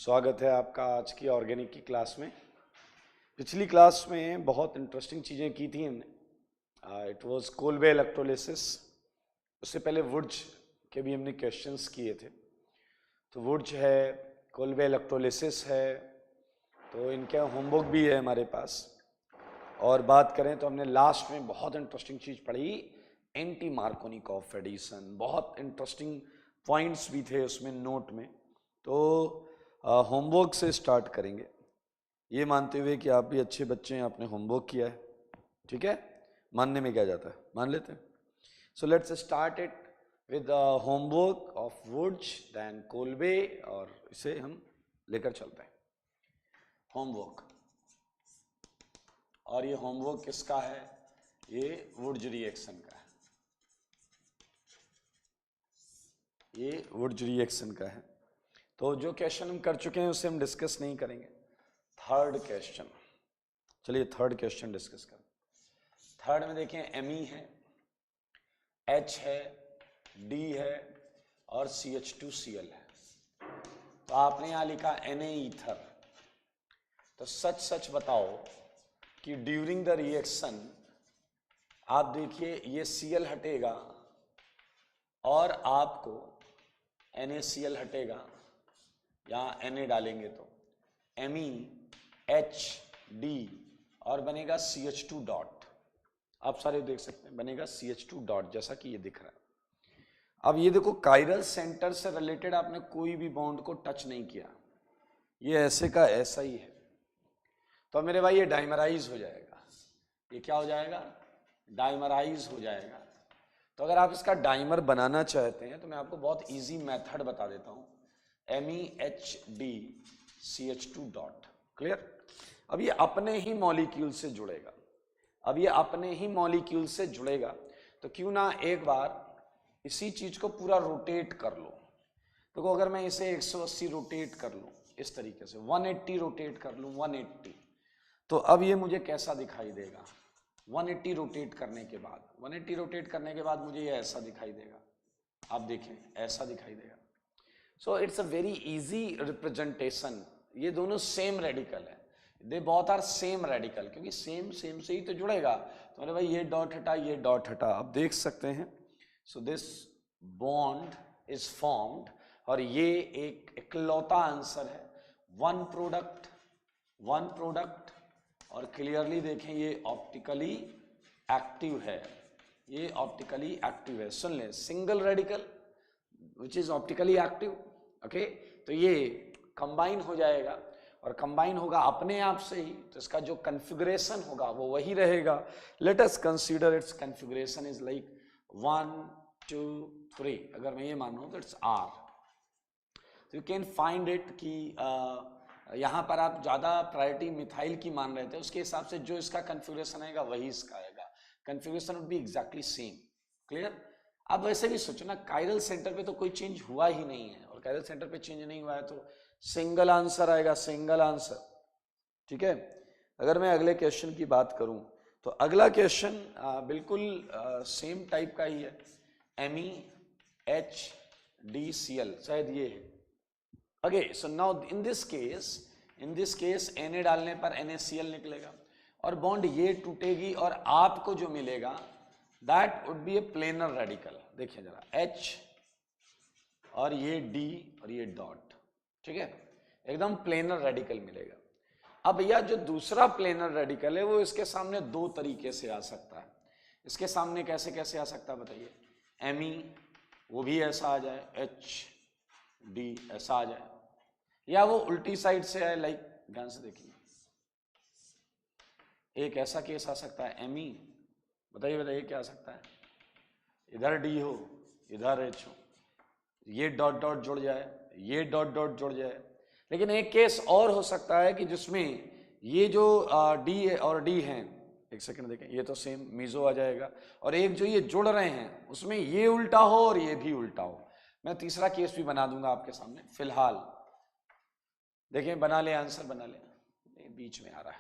स्वागत है आपका आज की ऑर्गेनिक की क्लास में। पिछली क्लास में बहुत इंटरेस्टिंग चीज़ें की थी हमने। It was Kolbe electrolysis. उससे पहले वुड्ज के भी हमने क्वेश्चंस किए थे। तो वुड्ज है, कोल्बे इलेक्ट्रोलिसिस है, तो इनके होमवर्क भी है हमारे पास। और बात करें तो हमने लास्ट में बहुत इंटरेस्टिंग चीज़ पढ़ी, एंटी मार्कोनिकॉफ एडिशन। बहुत इंटरेस्टिंग पॉइंट्स भी थे उसमें नोट में। तो होमवर्क से स्टार्ट करेंगे, ये मानते हुए कि आप भी अच्छे बच्चे हैं, आपने होमवर्क किया है। ठीक है, मानने में क्या जाता है, मान लेते हैं। So let's start it with homework of Wurtz then Kolbe, और इसे हम लेकर चलते हैं होमवर्क। और ये होमवर्क किसका है? ये वुड्स रिएक्शन का है। ये वुड्स रिएक्शन का है। तो जो क्वेश्चन हम कर चुके हैं उसे हम डिस्कस नहीं करेंगे। थर्ड क्वेश्चन, चलिए थर्ड क्वेश्चन डिस्कस करें। थर्ड में देखें, Me है, H है, D है और CH2Cl है। तो आपने यहां लिखा Na ईथर। तो सच सच बताओ कि ड्यूरिंग द रिएक्शन आप देखिए ये Cl हटेगा और आपको NaCl हटेगा। यहां Na डालेंगे तो Me HD और बनेगा CH2 डॉट। आप सारे देख सकते हैं, बनेगा CH2 डॉट जैसा कि ये दिख रहा है। अब ये देखो, कायरल सेंटर से रिलेटेड आपने कोई भी बॉन्ड को टच नहीं किया, ये ऐसे का ऐसा ही है। तो मेरे भाई ये डाइमराइज हो जाएगा। ये क्या हो जाएगा? डाइमराइज हो जाएगा। तो अगर आप इसका डाइमर बनाना चाहते हैं तो मैं आपको बहुत इजी मेथड बता देता हूं, MEHD CH2 डॉट। क्लियर? अब ये अपने ही मॉलिक्यूल से जुड़ेगा। अब ये अपने ही मॉलिक्यूल से जुड़ेगा तो क्यों ना एक बार इसी चीज को पूरा रोटेट कर लो। तो अगर मैं इसे 180 रोटेट कर लूं, इस तरीके से 180 रोटेट कर लूं, 180, तो अब ये मुझे कैसा दिखाई देगा? 180 रोटेट करने के बाद, 180 रोटेट करने के बाद मुझे ये ऐसा दिखाई देगा। आप देखें, ऐसा दिखाई देगा। So it's a very easy representation. ये दोनों सेम रेडिकल है, they both are same radical, क्योंकि सेम सेम से ही तो जुड़ेगा। तो मेरे भाई ये डॉट हटा, ये डॉट हटा, आप देख सकते हैं। So this bond is formed, और ये एक इकलौता आंसर है। वन प्रोडक्ट, वन प्रोडक्ट, और क्लियरली देखें ये ऑप्टिकली एक्टिव है। ये ऑप्टिकली एक्टिव है। सुन लें, single radical which is optically active. Okay, तो ये कंबाइन हो जाएगा, और कंबाइन होगा अपने आप से ही, तो इसका जो कन्फिगरेशन होगा वो वही रहेगा। Let us consider it's configuration is like 1 2 3। अगर मैं ये मानूं तो इट्स R। तो यू कैन फाइंड इट कि यहाँ पर आप ज़्यादा प्रायोरिटी मिथाइल की मान रहे थे, उसके हिसाब से जो इसका कन्फिगरेशन आएगा वही इसका आएगा। Configuration would be exactly same. Clear? अब वैसे भी सोचो ना, कायरल सेंटर पे तो कोई चेंज हुआ ही नहीं है, और कायरल सेंटर पे चेंज नहीं हुआ है तो सिंगल आंसर आएगा, सिंगल आंसर। ठीक है? अगर मैं अगले क्वेश्चन की बात करूं तो अगला क्वेश्चन बिल्कुल सेम टाइप का ही है। MEHDCl, शायद ये है। Okay, so now in this case Na डालने पर NaCl निकलेगा, और बॉन्ड ये टूटेगी, और आपको जो मिलेगा that would be a planar radical। देखिए जरा, H और ये D और ये डॉट, ठीक है, एकदम प्लेनर रेडिकल मिलेगा। अब भैया जो दूसरा प्लेनर रेडिकल है वो इसके सामने दो तरीके से आ सकता है। इसके सामने कैसे कैसे आ सकता है बताइए? Me वो भी ऐसा आ जाए, HD ऐसा आ जाए, या वो उल्टी साइड से आए, लाइक ध्यान से देखिए, एक ऐसा केस आ सकता है। Me बताइए बताइए क्या आ सकता है? इधर D हो, इधर H हो, ये डॉट डॉट जुड़ जाए, ये डॉट डॉट जुड़ जाए। लेकिन एक केस और हो सकता है कि जिसमें ये जो D और D हैं, एक सेकंड देखें, ये तो सेम मीजो आ जाएगा, और एक जो ये जुड़ रहे हैं उसमें ये उल्टा हो और ये भी उल्टा हो। मैं तीसरा केस भी बना दूंगा आपके सामने। फिलहाल देखें, बना ले, आंसर बना ले, बीच में आ रहा है,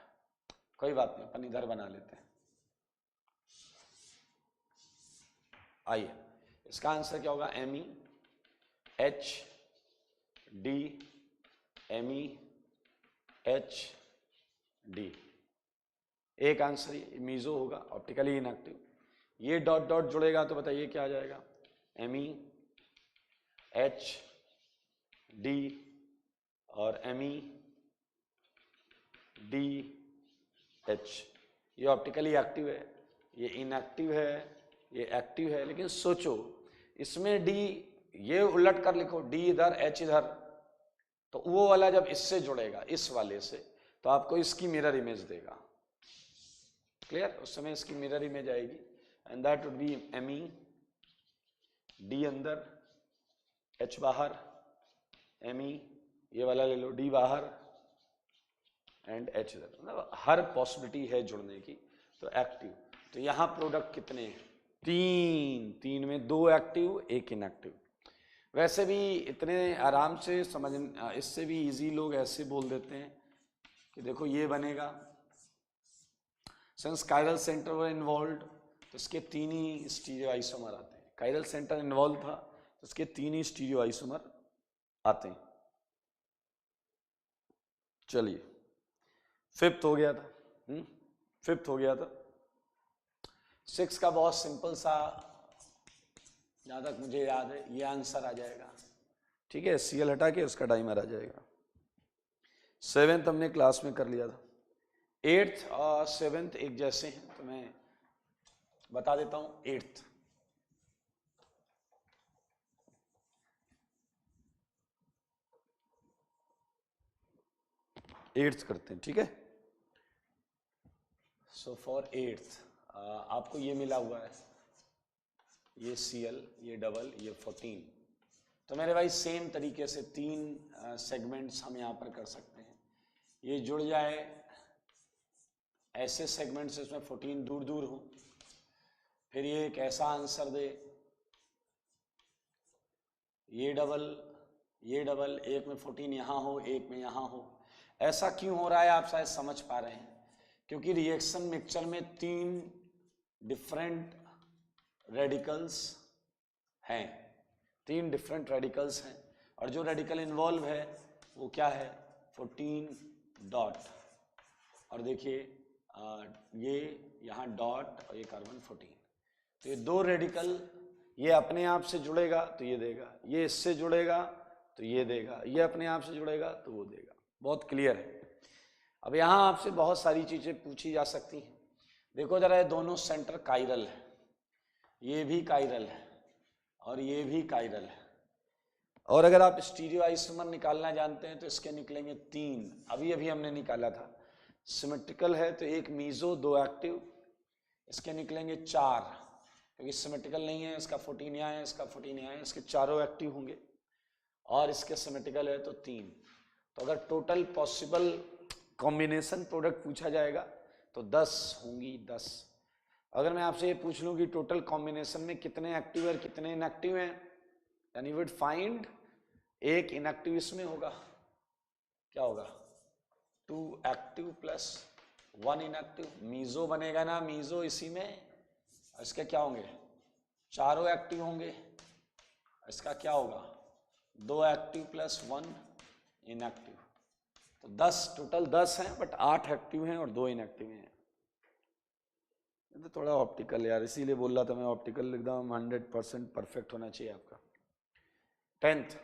कोई बात नहीं, अपन इधर बना लेते हैं। आइए, इसका आंसर क्या होगा? MEHD MEHD, एक आंसर ये मीजो होगा, ऑप्टिकली इनएक्टिव। ये डॉट डॉट जुड़ेगा तो बताइए क्या आ जाएगा, MEHD और MEDH। ये ऑप्टिकली एक्टिव है, ये इनएक्टिव है, ये एक्टिव है। लेकिन सोचो इसमें डी, ये उलट कर लिखो, डी इधर एच इधर, तो वो वाला जब इससे जुड़ेगा इस वाले से तो आपको इसकी मिरर इमेज देगा। क्लियर? उस समय इसकी मिरर इमेज आएगी and that would be ME, D अंदर, एच बाहर, ME ये वाला ले लो, डी बाहर एंड एच इधर। मतलब हर पॉसिबिलिटी है जुड़ने की। तो एक्टिव, तो यहां प्रोडक्ट कितने हैं, तीन में 2 एक्टिव 1 इनएक्टिव। वैसे भी इतने आराम से समझ, इससे भी इजी लोग ऐसे बोल देते हैं कि देखो ये बनेगा, सिंस कायरल सेंटर वर इन्वॉल्व तो इसके 3 ही स्टीरियो आइसोमर आते हैं। कायरल सेंटर इन्वॉल्व था तो इसके 3 ही स्टीरियो आइसोमर आते हैं। चलिए, फिफ्थ हो गया था, फिफ्थ हो गया था। 6 का बहुत सिंपल सा, जहां तक मुझे याद है ये आंसर आ जाएगा। ठीक है, Cl हटा के उसका डाइमर आ जाएगा। 7th हमने क्लास में कर लिया था। 8th और 7th एक जैसे हैं तो मैं बता देता हूं। 8th करते हैं, ठीक है। सो फॉर 8th आपको ये मिला हुआ है, ये Cl, ये डबल, ये 14। तो मेरे भाई सेम तरीके से 3 सेगमेंट्स हम यहाँ पर कर सकते हैं। ये जुड़ जाए ऐसे सेगमेंट्स इसमें 14 दूर दूर हो, फिर ये एक ऐसा आंसर दे, ये डबल, एक में 14 यहाँ हो, एक में यहाँ हो। ऐसा क्यों हो रहा है आप शायद समझ पा रहे हैं, क्योंकि रिएक्शन मिक्सचर में 3 डिफरेंट रेडिकल्स हैं, 3 डिफरेंट रेडिकल्स हैं, और जो रेडिकल इन्वॉल्व है वो क्या है, 14 डॉट। और देखिए ये यहाँ डॉट और ये कार्बन 14। तो ये 2 रेडिकल, ये अपने आप से जुड़ेगा तो ये देगा, ये इससे जुड़ेगा तो ये देगा, ये अपने आप से जुड़ेगा तो वो देगा। बहुत क्लियर है। अब यहाँ आपसे बहुत सारी चीजें पूछी जा सकती हैं। देखो जरा, ये दोनों सेंटर कायरल है, ये भी कायरल है और ये भी कायरल है। और अगर आप स्टीरियो आइसोमर निकालना जानते हैं तो इसके निकलेंगे 3, अभी अभी हमने निकाला था। सिमेट्रिकल है तो 1 मीजो 2 एक्टिव, इसके निकलेंगे 4, क्योंकि सिमेट्रिकल नहीं है, इसका 14 यहाँ है, इसका 14 यहाँ है, इसके चारों एक्टिव होंगे। और इसके सिमेट्रिकल है तो 3। तो अगर टोटल पॉसिबल कॉम्बिनेशन प्रोडक्ट पूछा जाएगा तो 10 होंगी, 10। अगर मैं आपसे ये पूछ लूं कि टोटल कॉम्बिनेशन में कितने एक्टिव और कितने इनएक्टिव हैं, यानी यू वुड फाइंड 1 इनएक्टिव इसमें होगा, क्या होगा, 2 एक्टिव प्लस 1 इनएक्टिव। मीजो बनेगा ना, मीजो इसी में। इसके क्या होंगे, चारों एक्टिव होंगे। इसका क्या होगा, 2 एक्टिव प्लस 1 इनएक्टिव। तो 10 टोटल 10 हैं, बट 8 एक्टिव हैं और 2 इनएक्टिव हैं। तो थोड़ा ऑप्टिकल यार, इसीलिए बोल रहा था मैं, ऑप्टिकल एकदम 100% परफेक्ट होना चाहिए आपका। 10th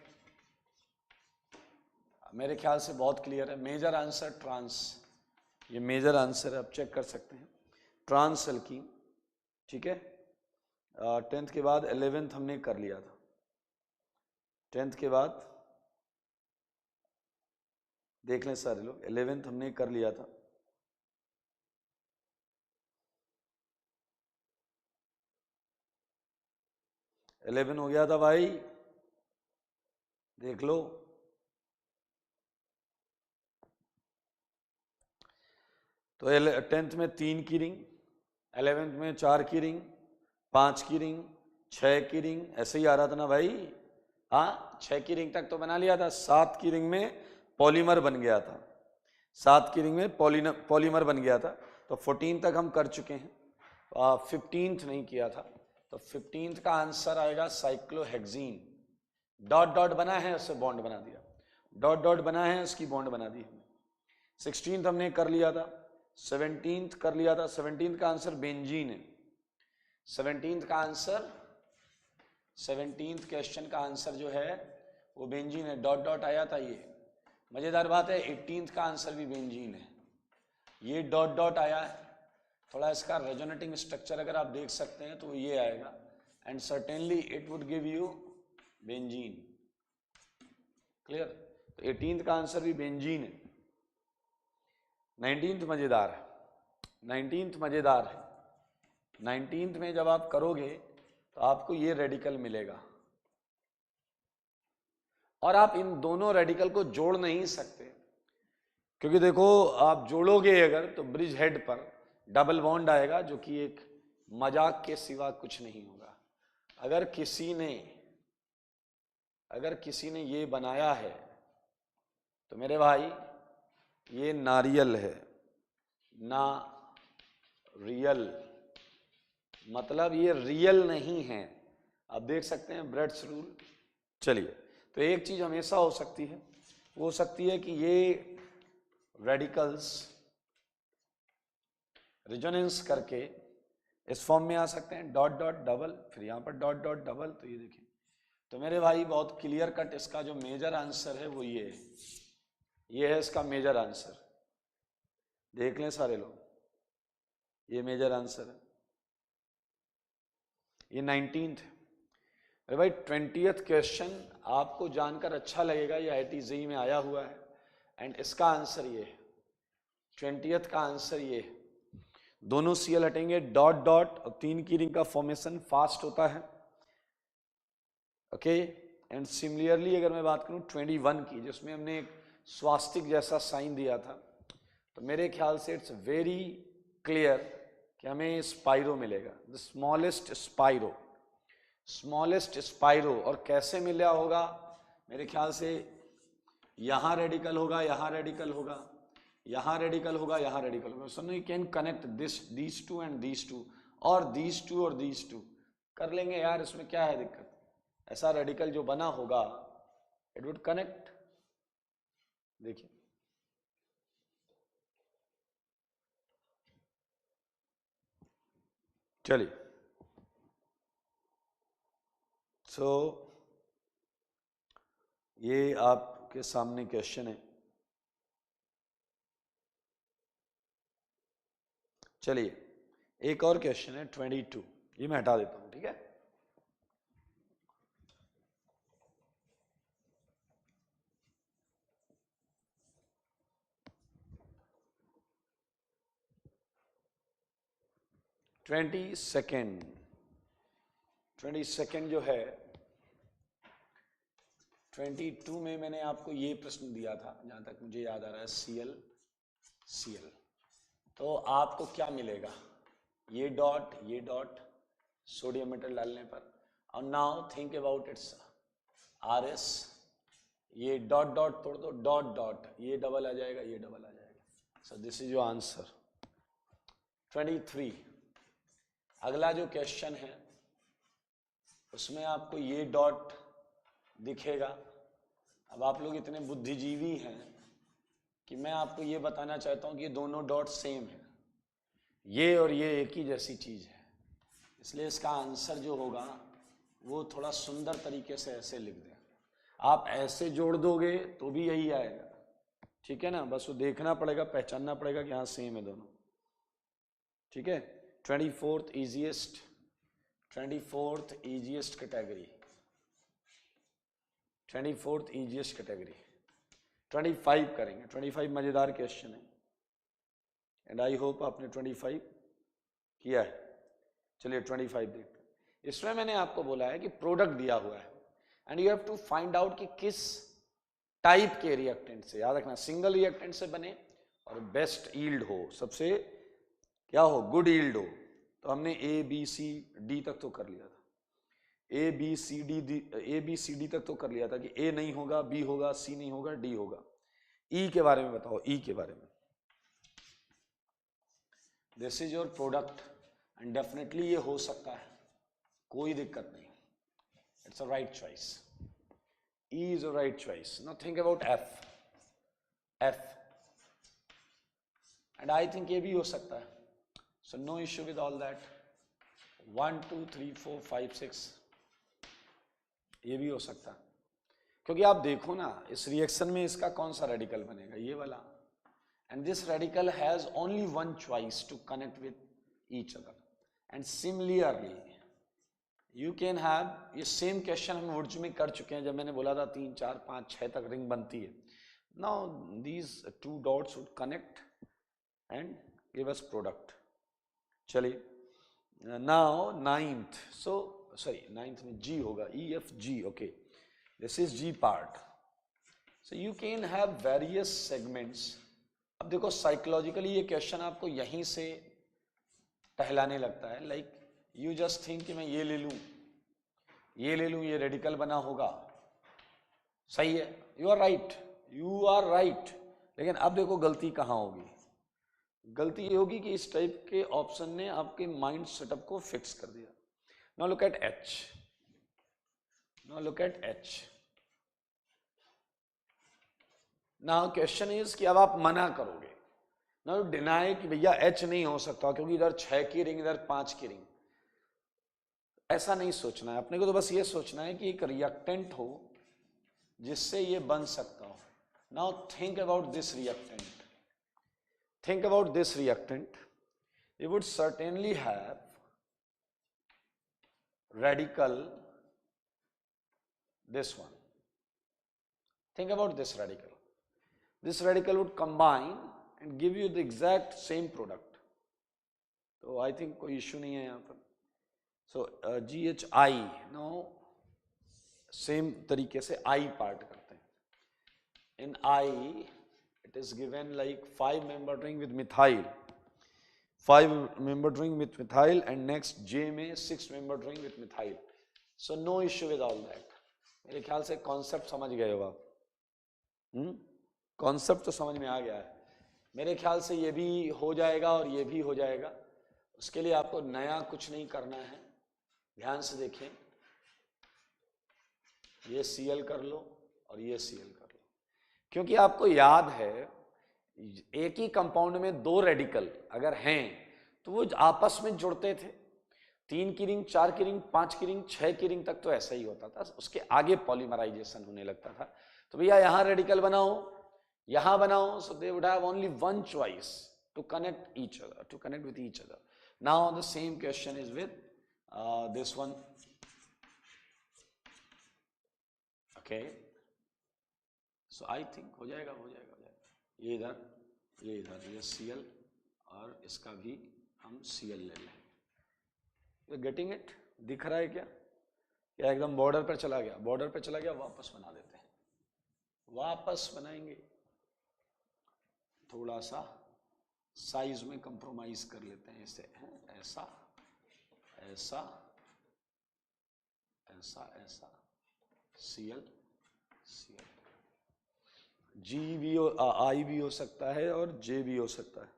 मेरे ख्याल से बहुत क्लियर है। मेजर आंसर ट्रांस, ये मेजर आंसर है, आप चेक कर सकते हैं, ट्रांस एल्कीन। ठीक है, 10th के बाद 11th हमने कर लिया था। 10th के बाद देख लें सारे लोग, 11th हमने कर लिया था। इलेवन हो गया था भाई, देख लो। तो 10th में 3 की रिंग, 11th में 4 की रिंग, 5 की रिंग, 6 की रिंग, ऐसे ही आ रहा था ना भाई। हाँ, 6 की रिंग तक तो बना लिया था। 7 की रिंग में पॉलीमर बन गया था, 7 की रिंग में पॉलीमर बन गया था। तो 14 तक हम कर चुके हैं, 15th नहीं किया था। तो 15th का आंसर आएगा साइक्लोहेक्सीन। डॉट डॉट बना है, उससे बॉन्ड बना दिया। डॉट डॉट बना है, इसकी बॉन्ड बना दी हमने। 16th हमने कर लिया था, 17th कर लिया था। 17th का आंसर बेंजीन है। 17th का आंसर, 17th क्वेश्चन का आंसर जो है वो बेंजीन है। डॉट डॉट आया था ये। मजेदार बात है 18th का आंसर भी बेंजीन है। ये डॉट डॉट आया है। थोड़ा इसका रेजोनेटिंग स्ट्रक्चर अगर आप देख सकते हैं तो ये आएगा, and certainly it would give you benzene. Clear? तो 18th का आंसर भी बेंजीन है। 19th मजेदार है। 19th मजेदार है। 19th में जब आप करोगे तो आपको ये रेडिकल मिलेगा, और आप इन दोनों रेडिकल को जोड़ नहीं सकते, क्योंकि देखो आप जोड़ोगे अगर तो ब्रिज हेड पर डबल बॉन्ड आएगा, जो कि एक मजाक के सिवा कुछ नहीं होगा। अगर किसी ने ये बनाया है तो मेरे भाई ये नारियल है, ना रियल, मतलब ये रियल नहीं है। आप देख सकते हैं ब्रेड्स रूल। चलिए, तो एक चीज हमेशा हो सकती है, वो हो सकती है कि ये रेडिकल्स रेजोनेंस करके इस फॉर्म में आ सकते हैं, डॉट डॉट डबल, फिर यहां पर डॉट डॉट डबल। तो ये देखिए, तो मेरे भाई बहुत क्लियर कट इसका जो मेजर आंसर है वो ये है। ये है इसका मेजर आंसर। देख लें सारे लोग, ये मेजर आंसर है। ये 19th है। अरे भाई 20th क्वेश्चन आपको जानकर अच्छा लगेगा, ये IIT JEE में आया हुआ है, एंड इसका आंसर ये है। 20th का आंसर ये है। दोनों CL हटेंगे, डॉट डॉट और 3 की रिंग का फॉर्मेशन फास्ट होता है। ओके, एंड सिमिलरली अगर मैं बात करूं 21 की, जिसमें हमने एक स्वास्तिक जैसा साइन दिया था, तो मेरे ख्याल से इट्स वेरी क्लियर कि हमें स्पाइरो मिलेगा, द स्मॉलेस्ट स्पाइरो। और कैसे मिला होगा? मेरे ख्याल से यहां रेडिकल होगा, यहां रेडिकल होगा, यहां रेडिकल होगा, यहां रेडिकल होगा। So you can connect these two and these two, और दीज टू और दीज टू कर लेंगे यार, इसमें क्या है दिक्कत? ऐसा रेडिकल जो बना होगा इट वुड कनेक्ट। देखिए, चलिए, सो ये आपके सामने क्वेश्चन है। चलिए, एक और क्वेश्चन है 22, ये मैं हटा देता हूं, ठीक है? ट्वेंटी सेकेंड जो है, 22 में मैंने आपको ये प्रश्न दिया था, जहां तक मुझे याद आ रहा है, CL। तो आपको क्या मिलेगा? ये डॉट सोडियम मेटल डालने पर। और now think about it's RS। ये डॉट डॉट तोड़ दो, डॉट डॉट, ये डबल आ जाएगा, ये डबल आ जाएगा। So this is your answer 23। अगला जो क्वेश्चन है उसमें आपको ये डॉट दिखेगा। अब आप लोग इतने बुद्धिजीवी हैं कि मैं आपको ये बताना चाहता हूं कि ये दोनों डॉट सेम है, ये और ये एक ही जैसी चीज है, इसलिए इसका आंसर जो होगा वो थोड़ा सुंदर तरीके से ऐसे लिख दें। आप ऐसे जोड़ दोगे तो भी यही आएगा, ठीक है ना? बस वो देखना पड़ेगा, पहचानना पड़ेगा कि हाँ सेम है दोनों, ठीक है? 24th easiest category, 24th easiest category. 25 करेंगे। 25 मजेदार क्वेश्चन है, एंड आई होप आपने 25 किया है। चलिए 25 देखते हैं। इसमें मैंने आपको बोला है कि प्रोडक्ट दिया हुआ है, and you have to find out कि किस टाइप के रिएक्टेंट से, याद रखना सिंगल रिएक्टेंट से बने और बेस्ट यील्ड हो, सबसे क्या हो, गुड यील्ड हो। तो हमने ABCD तक तो कर लिया था, ABCD तक तो कर लिया था कि A नहीं होगा, B होगा, C नहीं होगा, D होगा। E के बारे में बताओ, E के बारे में। This is your product, and definitely ये हो सकता है, कोई दिक्कत नहीं, it's a right choice. E is the right choice. Now think about F. F. And I think ये भी हो सकता है. So no issue with all that. 1, 2, 3, 4, 5, 6 ये भी हो सकता है. क्योंकि आप देखो ना इस रिएक्शन में इसका कौन सा रेडिकल बनेगा, ये वाला. And this radical has only one choice to connect with each other. And similarly you can have, ये सेम क्वेश्चन हम वुड्स में कर चुके हैं जब मैंने बोला था 3, 4, 5, 6 तक रिंग बनती है. Now these 2 dots would connect and give us product. चलिए now 9th, so sorry 9th में G होगा, EFG. Okay, this is G part. So you can have various segments. अब देखो साइकोलॉजिकली ये क्वेश्चन आपको यहीं से टहलाने लगता है. लाइक यू जस्ट थिंक कि मैं ये ले लूं, ये ले लूं, ये रेडिकल बना होगा. सही है, you are right, you are right. लेकिन अब देखो गलती कहाँ होगी. गलती ये होगी कि इस टाइप के ऑप्शन ने आपके माइंड सेटअप को फिक्स कर दिया. Now look at H. Now look at H. Now question is कि अब आप मना करोगे. Now deny कि भैया H नहीं हो सकता क्योंकि इधर 6 की रिंग, इधर 5 की रिंग. ऐसा नहीं सोचना है अपने को. तो बस ये सोचना है कि एक रिएक्टेंट हो जिससे ये बन सकता हो. Now think about this reactant. Think about this reactant. It would certainly have radical this one. Think about this radical. This radical would combine and give you the exact same product. So I think कोई issue नहीं है यहाँ पर. So GHI. Now same तरीके से I part करते हैं. In I it is given like 5-membered ring with methyl. 5-membered ring with methyl and next J में 6-membered ring with methyl. So no issue with all that. मेरे ख्याल से concept समझ गए हो आप. कॉन्सेप्ट तो समझ में आ गया है. मेरे ख्याल से ये भी हो जाएगा और ये भी हो जाएगा. उसके लिए आपको नया कुछ नहीं करना है. ध्यान से देखिए, ये Cl कर लो और ये Cl कर लो. क्योंकि आपको याद है एक ही कंपाउंड में 2 रेडिकल अगर हैं तो वो आपस में जुड़ते थे. 3 की रिंग, 4 की रिंग, 5 की रिंग, 6 की रिंग तक तो ऐसा ही होता था. उसके आगे पॉलीमराइजेशन होने लगता था. तो भैया यहां रेडिकल बनाओ, यहां बनाओ. So they would have only one choice to connect each other, to connect with each other. Now the same question is with this one. Okay, so I think हो जाएगा, हो जाएगा, हो जाएगा. ये इधर, ये इधर, ये Cl और इसका भी हम Cl ले लें. Getting it? दिख रहा है क्या? या एकदम बॉर्डर पर चला गया? बॉर्डर पर चला गया, वापस बना देते हैं. वापस बनाएंगे. थोड़ा सा साइज में कंप्रोमाइज कर लेते हैं इसे. ऐसा ऐसा ऐसा ऐसा. Cl Cl. G भी हो, I भी हो सकता है और J भी हो सकता है.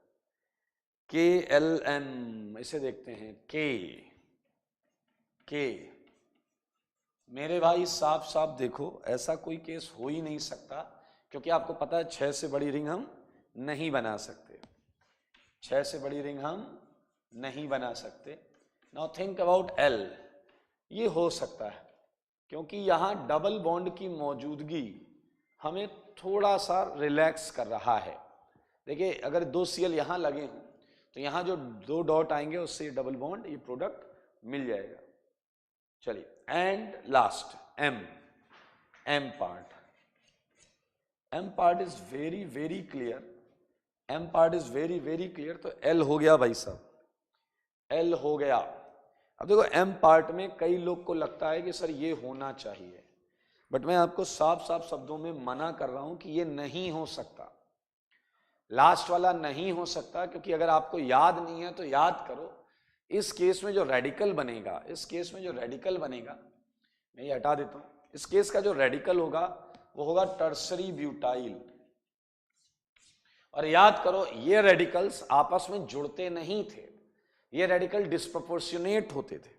KLM इसे देखते हैं. K मेरे भाई साफ साफ देखो, ऐसा कोई केस हो ही नहीं सकता क्योंकि आपको पता है 6 से बड़ी रिंग हम नहीं बना सकते. 6 से बड़ी रिंग हम नहीं बना सकते. Now think about L. ये हो सकता है क्योंकि यहाँ डबल बॉन्ड की मौजूदगी हमें थोड़ा सा रिलैक्स कर रहा है. देखिए अगर 2 Cl यहाँ लगे हों तो यहाँ जो 2 डॉट आएंगे उससे डबल बॉन्ड, ये प्रोडक्ट मिल जाएगा. चलिए, and last M part. M part is very very clear. M part is very very clear. तो L हो गया भाई साहब, L हो गया. अब देखो M पार्ट में कई लोग को लगता है कि सर ये होना चाहिए, बट मैं आपको साफ साफ शब्दों में मना कर रहा हूं कि ये नहीं हो सकता. लास्ट वाला नहीं हो सकता क्योंकि अगर आपको याद नहीं है तो याद करो. इस केस में जो रेडिकल बनेगा, इस केस में जो रेडिकल बनेगा, मैं ये हटा देता हूं. इस केस का जो रेडिकल होगा वो होगा टर्सरी ब्यूटाइल. और याद करो ये रेडिकल्स आपस में जुड़ते नहीं थे, ये रेडिकल डिस्प्रोपोर्शनेट होते थे.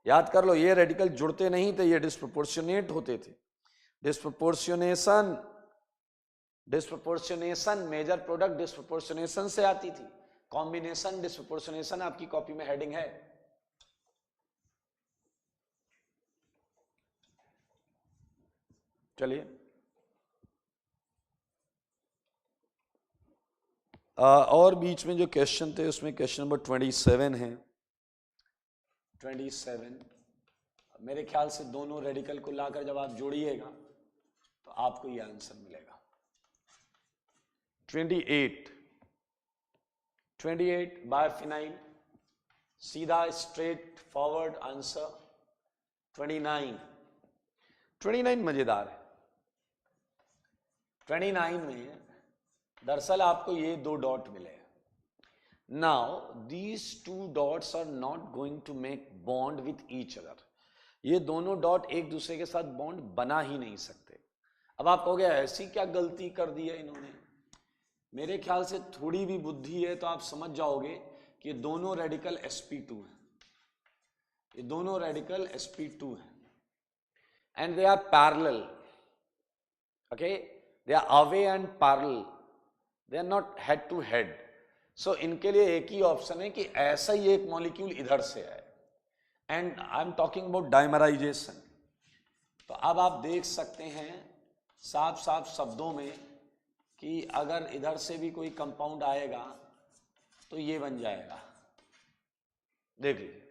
याद कर लो, ये रेडिकल जुड़ते नहीं थे, ये डिस्प्रोपोर्शनेट होते थे. Disproportionation, disproportionation major product disproportionation से आती थी, कॉम्बिनेशन डिस्प्रोपोर्शनेशन आपकी कॉपी में हेडिंग है। चलिए और बीच में जो क्वेश्चन थे उसमें क्वेश्चन नंबर 27 है। 27 मेरे ख्याल से दोनों रेडिकल को लाकर जब आप जोड़िएगा तो आपको ये आंसर मिलेगा। 28 बायोफिनाइल, सीधा स्ट्रेट फॉरवर्ड आंसर। 29 मजेदार है। 29 में दरअसल आपको ये दो डॉट मिले। Now these two dots are not going to make bond with each other. ये दोनों डॉट एक दूसरे के साथ बॉन्ड बना ही नहीं सकते। अब आप कहोगे ऐसी क्या गलती कर दी है इन्होंने? मेरे ख्याल से थोड़ी भी बुद्धि है तो आप समझ जाओगे कि ये दोनों रेडिकल sp2 हैं, ये दोनों रेडिकल sp2 हैं and they are parallel, okay, they are away and parallel, they are not head to head. So इनके लिए एक ही ऑप्शन है कि ऐसा ही एक मॉलिक्यूल इधर से आए, and I am talking about dimerisation. तो अब आप देख सकते हैं साफ साफ शब्दों में कि अगर इधर से भी कोई कंपाउंड आएगा तो ये बन जाएगा। देख लीजिए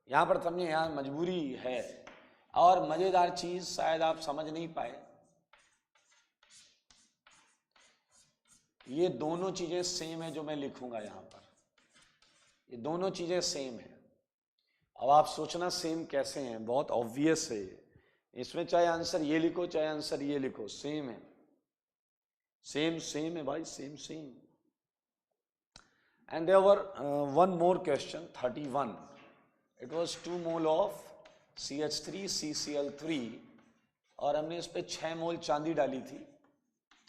यहां पर समझे, यहां मजबूरी है। और मजेदार चीज शायद आप समझ नहीं पाए, ये दोनों चीजें सेम है जो मैं लिखूंगा यहां पर, ये दोनों चीजें सेम है। अब आप सोचना सेम कैसे हैं, बहुत ऑब्वियस है इसमें, चाहे आंसर ये लिखो चाहे आंसर ये लिखो, सेम है, सेम सेम है भाई, same same. And there were one more question 31, it was 2 mole of CH3 CCl3 और हमने इस पे 6 मोल चांदी डाली थी,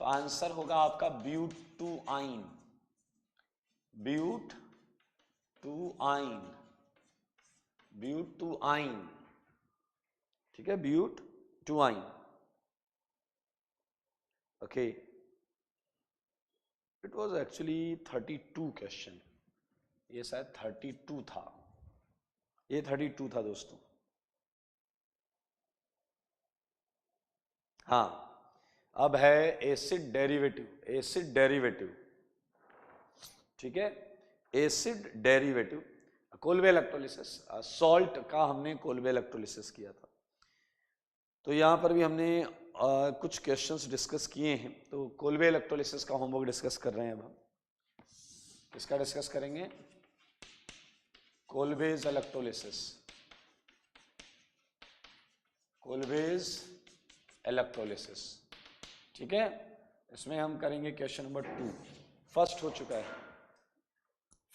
तो आंसर होगा आपका ब्यूट-टू-आइन, ब्यूट-टू-आइन, ब्यूट-टू-आइन, ठीक है, but two yne, okay. It was actually 32 question, ये शायद 32 था, ये 32 था दोस्तों। हाँ अब है एसिड डेरिवेटिव, एसिड डेरिवेटिव, ठीक है, acid derivative, Kolbe electrolysis, salt का हमने कोल्बे इलेक्ट्रोलिसिस किया था। तो यहाँ पर भी हमने कुछ क्वेश्चंस डिस्कस किए हैं। तो कोल्बे इलेक्ट्रोलिसिस का होमवर्क डिस्कस कर रहे हैं अब हम। किसका डिस्कस करेंगे? कोल्बेज इलेक्ट्रोलिसिस, कोल्बेज इलेक्ट्रोलिसिस, ठीक है। इसमें हम करेंगे क्वेश्चन नंबर 2, फर्स्ट हो चुका है,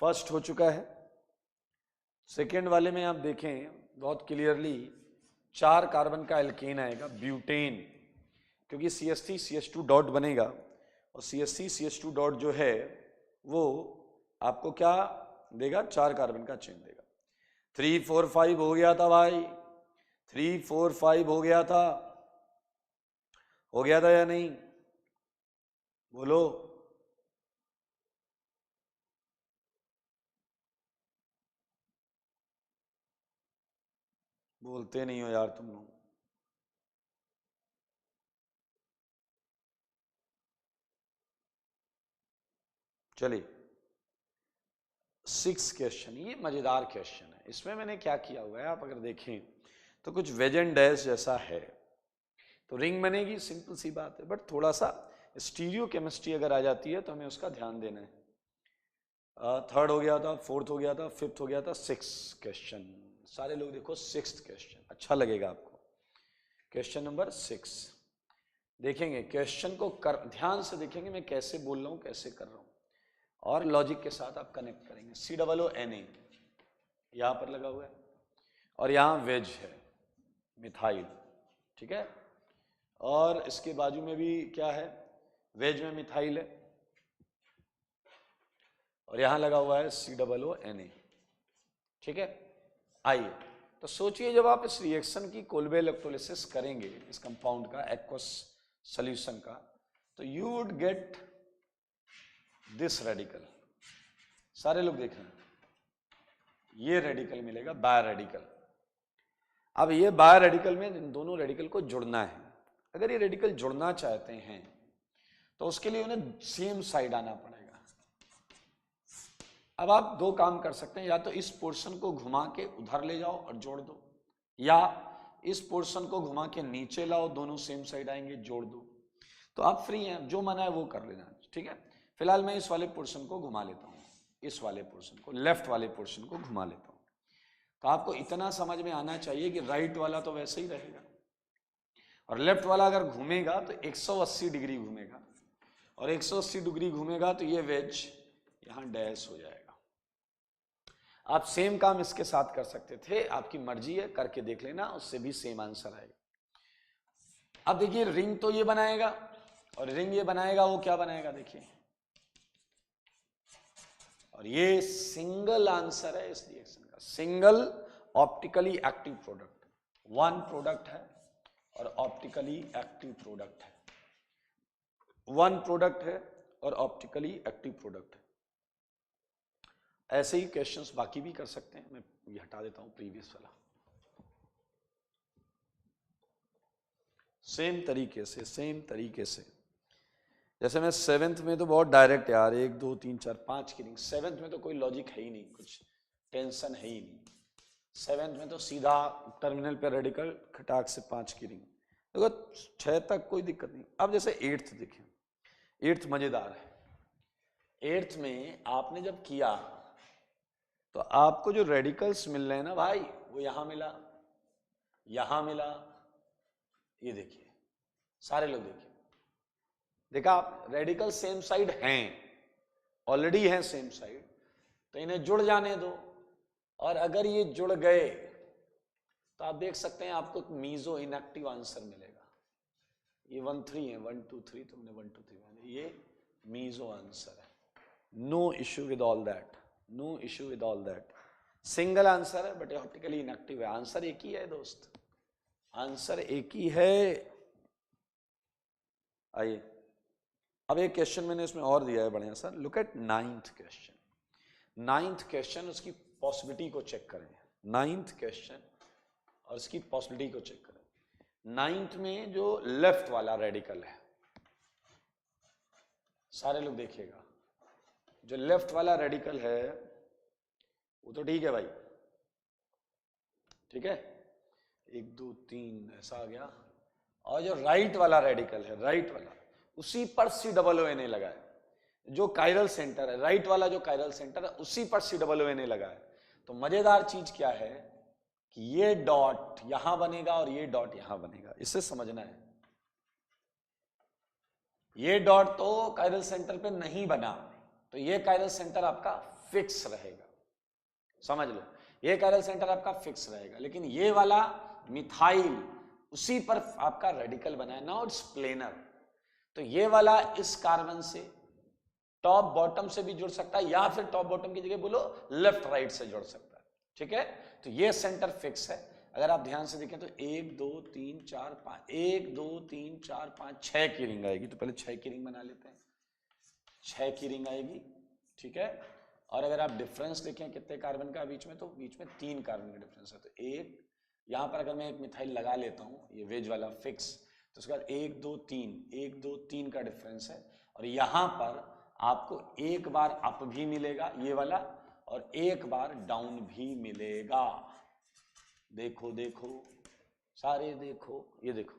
फर्स्ट हो चुका है। सेकेंड वाले में आप देखें बहुत क्लियरली 4 कार्बन का एल्केन आएगा, ब्यूटेन, क्योंकि CH3 CH2 डॉट बनेगा और CH3 CH2 डॉट जो है वो आपको क्या देगा? 4 कार्बन का चेन देगा। 3 4 5 हो गया था भाई, 3 4 5 हो गया था, हो गया था या नहीं? बोलो। बोलते नहीं हो यार तुम लोग। चलिए 6 क्वेश्चन, ये मजेदार क्वेश्चन है। इसमें मैंने क्या किया हुआ है, आप अगर देखें तो कुछ वेज एंड डैश जैसा है, तो रिंग बनेगी, सिंपल सी बात है, बट थोड़ा सा स्टीरियो केमिस्ट्री अगर आ जाती है तो हमें उसका ध्यान देना है। थर्ड हो गया था, फोर्थ हो गया था, फिफ्थ हो गया था, 6 क्वेश्चन। सारे लोग देखो 6th क्वेश्चन, अच्छा लगेगा आपको। क्वेश्चन नंबर 6 देखेंगे, क्वेश्चन को ध्यान से देखेंगे मैं कैसे बोल रहा हूं, कैसे कर रहा हूं, और लॉजिक के साथ आप कनेक्ट करेंगे। COONA यहां पर लगा हुआ है और यहां वेज है, मिथाइल, ठीक है, और इसके बाजू में भी क्या है? वेज में मिथाइल है, और यहां लगा हुआ है COONA, ठीक है। आइए तो सोचिए जब आप इस रिएक्शन की कोल्बे इलेक्ट्रोलिसिस करेंगे इस कंपाउंड का एक्वस सॉल्यूशन का, तो you would get this radical. सारे लोग देख रहे हैं, ये रेडिकल मिलेगा, बाय रेडिकल। अब ये बाय रेडिकल में इन दोनों रेडिकल को जुड़ना है। अगर ये रेडिकल जुड़ना चाहते हैं तो उसके लिए उन्हें सेम साइड आना पड़ेगा। अब आप दो काम कर सकते हैं, या तो इस पोर्शन को घुमा के उधर ले जाओ और जोड़ दो, या इस पोर्शन को घुमा के नीचे लाओ, दोनों सेम साइड आएंगे, जोड़ दो। तो आप फ्री हैं, जो मना है वो कर लेना, ठीक है। फिलहाल मैं इस वाले पोर्शन को घुमा लेता हूँ, इस वाले पोर्शन को, लेफ्ट वाले पोर्शन को घुमा लेता हूँ। तो आपको इतना समझ में आना चाहिए कि राइट वाला तो वैसे ही रहेगा और लेफ्ट वाला अगर घूमेगा तो 180 डिग्री घूमेगा, और 180 डिग्री घूमेगा तो ये वेज यहां डैश हो जाएगा। आप सेम काम इसके साथ कर सकते थे, आपकी मर्जी है, करके देख लेना, उससे भी सेम आंसर आएगा। अब देखिए रिंग तो ये बनाएगा, और रिंग ये बनाएगा, वो क्या बनाएगा देखिए, और ये सिंगल आंसर है इस रिएक्शन का, single optically active product, one product है और ऑप्टिकली एक्टिव प्रोडक्ट है, वन प्रोडक्ट है और ऑप्टिकली एक्टिव प्रोडक्ट है। ऐसे ही क्वेश्चंस बाकी भी कर सकते हैं, मैं ये हटा देता हूं प्रीवियस वाला। सेम तरीके से जैसे मैं सेवेंथ में तो बहुत डायरेक्ट यार 1 2 3 4 5 की रिंग, सेवेंथ में तो कोई लॉजिक है ही नहीं, कुछ टेंशन है ही नहीं। सेवेंथ में तो सीधा टर्मिनल पे रेडिकल, खटाक से 5 की रिंग, देखो 6 तक कोई दिक्कत नहीं। अब जैसे एट्थ देखें, एट्थ मजेदार है। एट्थ में आपने जब किया तो आपको जो रेडिकल्स मिल रहे हैं ना भाई, वो यहां मिला, यहां मिला, ये देखिए, सारे लोग देखिए, देखा आप, रेडिकल सेम साइड हैं, ऑलरेडी हैं सेम साइड, तो इन्हें जुड़ जाने दो। और अगर ये जुड़ गए तो आप देख सकते हैं आपको एक मीजो इनएक्टिव आंसर मिलेगा। ये 1 3 है, 1 2 3, तुमने 1 2 3, ये मीजो आंसर है। No issue with all that, no issue with all that. Single answer है बट ऑप्टिकली इनएक्टिव है। आंसर एक ही है दोस्त, आंसर एक ही है। आइए अब एक क्वेश्चन मैंने इसमें और दिया है बढ़िया सा, look at ninth question. Ninth question, उसकी पॉसिबिलिटी को चेक करें, नाइन्थ क्वेश्चन और इसकी पॉसिबिलिटी को चेक करें। नाइन्थ में जो लेफ्ट वाला रेडिकल है, सारे लोग देखिएगा, जो लेफ्ट वाला रेडिकल है वो तो ठीक है भाई, ठीक है, 1 2 3 ऐसा आ गया। और जो राइट वाला रेडिकल है, राइट वाला, उसी पर COONA लगा है, जो कायरल सेंटर है, राइट वाला जो कायरल सेंटर है उसी पर COONA लगा है। तो मजेदार चीज क्या है कि ये डॉट यहां बनेगा और ये डॉट यहां बनेगा, इसे समझना है। ये डॉट तो कायरल सेंटर पे नहीं बना, तो ये कायरल सेंटर आपका फिक्स रहेगा, समझ लो, ये कायरल सेंटर आपका फिक्स रहेगा। लेकिन ये वाला मिथाइल उसी पर आपका रेडिकल बना है, नाउ इट्स प्लेनर। तो ये वाला इस कार्बन से टॉप बॉटम से भी जुड़ सकता है, या फिर टॉप बॉटम की जगह बोलो लेफ्ट राइट से जुड़ सकता है, ठीक है। तो ये सेंटर फिक्स है। अगर आप ध्यान से देखें तो 1 2 3 4 5, 1 2 3 4 5 6 की रिंग आएगी। तो पहले 6 की रिंग बना लेते हैं, 6 की रिंग आएगी, ठीक है। और अगर आप डिफरेंस देखें कितने कार्बन का बीच में, तो बीच में 3 कार्बन का डिफरेंस है। तो एक यहां पर अगर मैं एक मिथाइल लगा लेता हूं, ये वेज वाला फिक्स, तो उसके बाद 1 2 3, 1 2 3 का डिफरेंस है। और यहां पर आपको एक बार अप भी मिलेगा ये वाला, और एक बार डाउन भी मिलेगा। देखो देखो सारे देखो, ये देखो,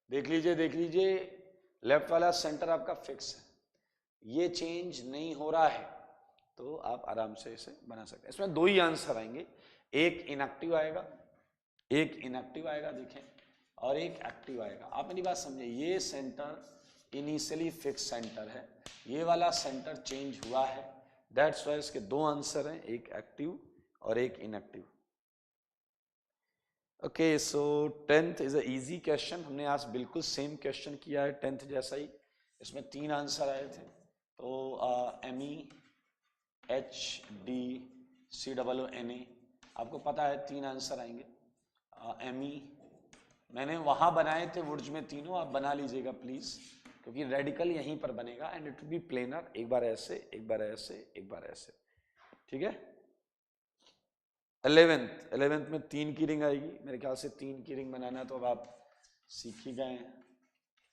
देख लीजिए, देख लीजिए, लेफ्ट वाला सेंटर आपका फिक्स है, ये चेंज नहीं हो रहा है, तो आप आराम से इसे बना सकते हैं। इसमें 2 ही आंसर आएंगे, एक इनएक्टिव आएगा, एक इनएक्टिव आएगा देखें, और एक एक्टिव आएगा। आप मेरी बात समझे, ये सेंटर इनिशियली फिक्स सेंटर है, ये वाला सेंटर चेंज हुआ है, दैट्स वाई इसके 2 आंसर हैं, एक एक्टिव और एक inactive. Okay, so 10th is a easy question. हमने आज बिल्कुल सेम क्वेश्चन किया है 10th जैसा ही, इसमें 3 आंसर आए थे। तो MeHDCOONA आपको पता है 3 आंसर आएंगे। एमी मैंने वहां बनाए थे वुड्स में तीनों, आप बना लीजिएगा प्लीज, क्योंकि रेडिकल यहीं पर बनेगा and it will be planar. एक बार ऐसे, एक बार ऐसे, एक बार ऐसे, ठीक है। 11th में 3 की रिंग आएगी, मेरे ख्याल से 3 की रिंग बनाना तो अब आप सीख ही गए हैं।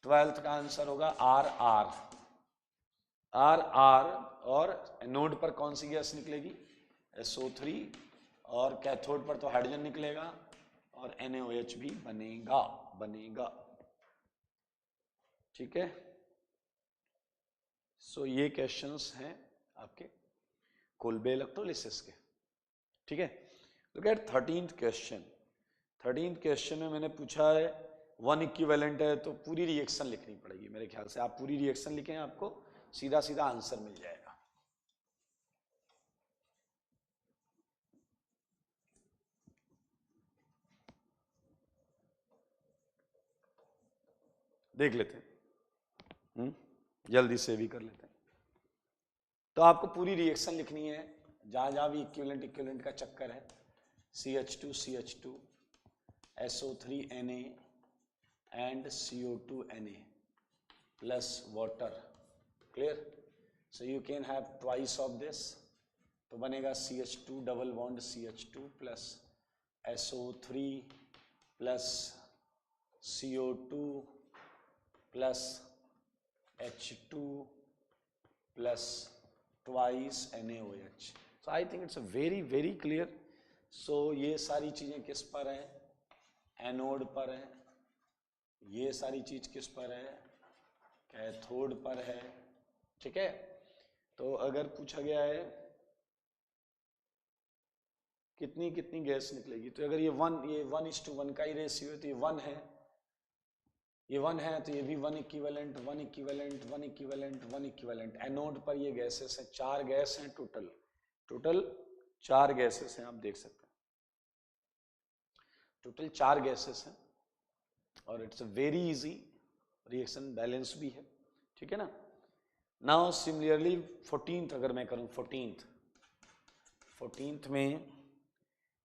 12th का आंसर होगा आर आर आर आर, और एनोड पर कौन सी गैस निकलेगी? SO3, और कैथोड पर तो हाइड्रोजन निकलेगा और NaOH भी बनेगा, ठीक है। सो ये क्वेश्चंस हैं आपके कोल्बे इलेक्ट्रोलिसिस के, ठीक है। Look at 13th question. 13th question में मैंने पूछा है 1 इक्विवेलेंट है तो पूरी रिएक्शन लिखनी पड़ेगी। मेरे ख्याल से आप पूरी रिएक्शन लिखें, आपको सीधा सीधा आंसर मिल जाएगा। देख लेते हैं, जल्दी से भी कर लेते हैं। तो आपको पूरी रिएक्शन लिखनी है, जहां जहां भी इक्विवेलेंट का चक्कर है। CH2 CH2 SO3 Na and CO2 Na plus water, clear? So you can have twice of this, तो बनेगा CH2 double bond CH2 plus SO3 plus CO2 plus H2 plus twice NaOH. So I think it's a very clear. So ये सारी चीजें किस पर है? Anode पर है। ये सारी चीज किस पर है? कैथोड पर है, ठीक है। तो अगर पूछा गया है कितनी कितनी गैस निकलेगी, तो अगर ये 1:1 का ही रेशियो है तो ये 1 है, ये 1 है तो ये भी 1 equivalent 1 equivalent 1 equivalent 1 equivalent. Anode पर ये गैसेस हैं, 4 गैस हैं टोटल 4 गैसेस हैं, आप देख सकते हैं टोटल 4 गैसेस हैं, और it's a very easy reaction, balance भी है, ठीक है ना। नाउ सिमिलरली 14th अगर मैं करूं, 14th में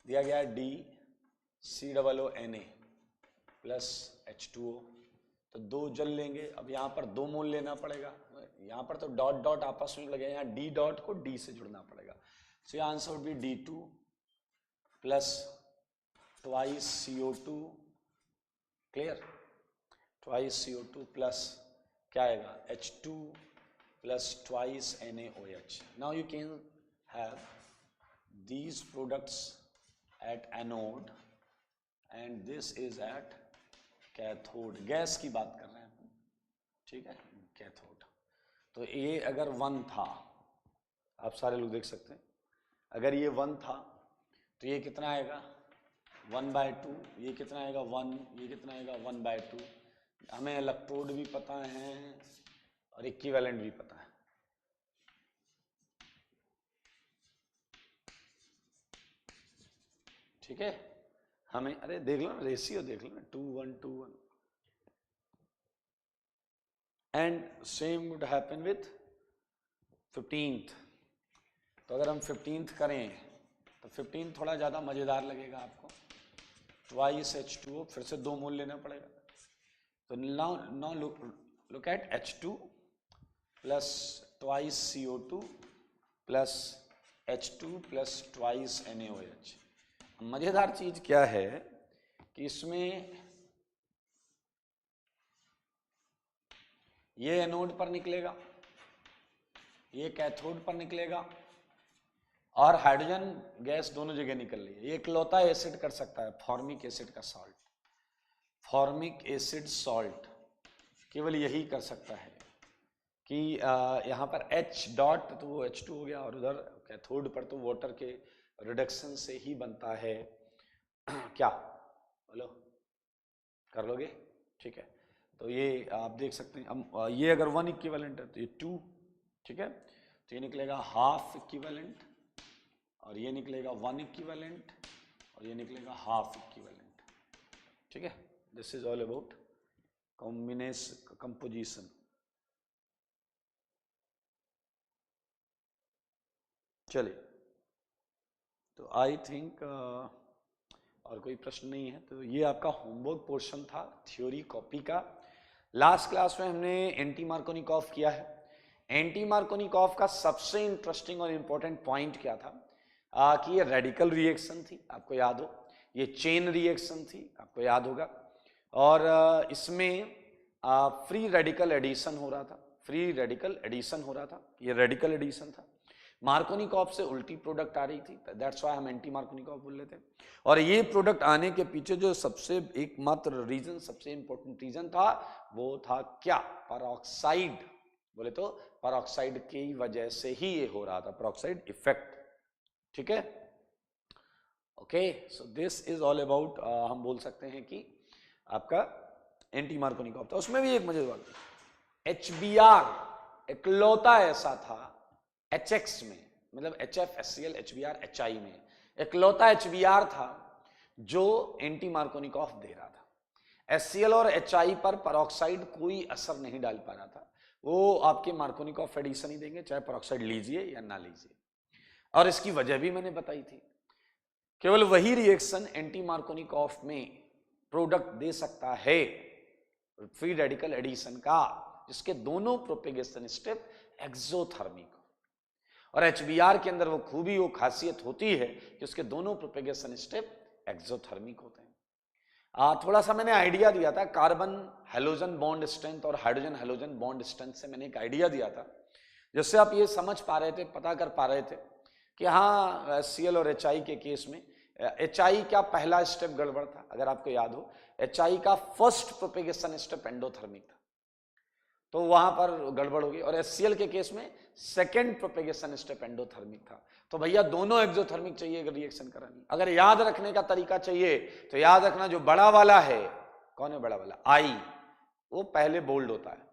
दिया गया DCOO Na प्लस H2O, तो 2 जल लेंगे। अब यहाँ पर 2 मोल लेना पड़ेगा, यहाँ पर तो डॉट डॉट आपस में लगे, यहाँ D डॉट को D से जुड़ना पड़ेगा। सो यहाँ answer would be D2 plus twice CO2, clear, twice CO2 plus क्या आएगा H2 plus twice NaOH। Now you can have these products at anode and this is at cathode. Gas की बात कर रहे हैं, ठीक है, कैथोड। तो ये अगर 1 था, आप सारे लोग देख सकते हैं, अगर ये 1 था तो ये कितना आएगा 1/2, ये कितना आएगा 1, ये कितना आएगा 1/2। हमें इलेक्ट्रोड भी पता है और इक्विवेलेंट भी पता है, ठीक है। हमें अरे देख लो ना, रेशियो देख लो ना, 2:1 and same would happen with 15th। तो अगर हम 15th करें तो 15th थोड़ा ज़्यादा मज़ेदार लगेगा आपको। ट्वाइस H2O, फिर से 2 मोल लेना पड़ेगा। तो now look at H2 plus twice CO2 plus H2 plus twice NaOH। मज़ेदार चीज़ क्या है कि इसमें ये एनोड पर निकलेगा, ये कैथोड पर निकलेगा, और हाइड्रोजन गैस दोनों जगह निकल रही है। ये इकलौता एसिड कर सकता है फॉर्मिक एसिड का सॉल्ट, फॉर्मिक एसिड सॉल्ट केवल यही कर सकता है कि यहाँ पर H डॉट तो वो H2 हो गया, और उधर कैथोड पर तो वाटर के रिडक्शन से ही बनता है। क्या बोलो, कर लोगे, ठीक है। तो ये आप देख सकते हैं, ये अगर 1 इक्विवेलेंट है तो ये 2, ठीक है। तो ये निकलेगा हाफ इक्विवेलेंट, और ये निकलेगा 1 इक्विवेलेंट, और ये निकलेगा हाफ इक्विवेलेंट, ठीक है। This is all about combination composition. चलिए तो आई थिंक और कोई प्रश्न नहीं है। तो ये आपका होमवर्क पोर्शन था थ्योरी कॉपी का। लास्ट क्लास में हमने एंटी मार्कोनिकॉफ किया है। एंटी मार्कोनिकॉफ का सबसे इंटरेस्टिंग और इंपॉर्टेंट पॉइंट क्या था कि ये रेडिकल रिएक्शन थी, आपको याद हो, ये चेन रिएक्शन थी, आपको याद होगा, और इसमें फ्री रेडिकल एडिशन हो रहा था, फ्री रेडिकल एडिशन हो रहा था, ये रेडिकल एडिशन था। मार्कोनिकॉफ से उल्टी प्रोडक्ट आ रही थी, दैट्स व्हाई हम एंटी मार्कोनिकॉफ बोल लेते हैं। और ये प्रोडक्ट आने के पीछे जो सबसे एकमात्र रीजन, सबसे इंपॉर्टेंट रीजन था, वो था क्या? पेरोक्साइड। बोले तो पेरोक्साइड की वजह से ही ये हो रहा था, पेरोक्साइड इफेक्ट। ठीक है, okay, so this is all about, हम बोल सकते हैं कि आपका एंटी मार्कोनिकॉफ था। उसमें भी एक मजेदार HBr इकलौता ऐसा था HX में, मतलब HF, HCl, HBr, HI में इकलौता HBr था जो एंटी मार्कोनिकॉफ दे रहा था। HCl और HI पर पेरोक्साइड कोई असर नहीं डाल पा रहा था, वो आपके मार्कोनिकॉफ एडिशन ही देंगे, चाहे पेरोक्साइड लीजिए या ना लीजिए। और इसकी वजह भी मैंने बताई थी, केवल वही रिएक्शन एंटी मार्कोनिकॉफ में प्रोडक्ट दे सकता है फ्री रेडिकल एडिशन का, जिसके दोनों प्रोपेगेशन स्टेप एक्सोथर्मिक हो। और HBr के अंदर वो खूबी, वो खासियत होती है कि उसके दोनों प्रोपेगेशन स्टेप एक्सोथर्मिक होते हैं। थोड़ा सा मैंने आइडिया दिया था कार्बन हेलोजन बॉन्ड स्ट्रेंथ और हाइड्रोजन हेलोजन बॉन्ड स्ट्रेंथ से मैंने एक आइडिया दिया था, जिससे आप ये समझ पा रहे थे, पता कर पा रहे थे कि हाँ HCl और HI के केस में HI का पहला स्टेप गड़बड़ था। अगर आपको याद हो, HI का फर्स्ट प्रोपेगेशन स्टेप एंडोथर्मिक था, तो वहां पर गड़बड़ होगी। और HCl के केस में सेकेंड प्रोपेगेशन स्टेप एंडोथर्मिक था। तो भैया दोनों एक्सोथर्मिक चाहिए अगर रिएक्शन करानी। अगर याद रखने का तरीका चाहिए तो याद रखना, जो बड़ा वाला है, कौन है बड़ा वाला? I, वो पहले बोल्ड होता है।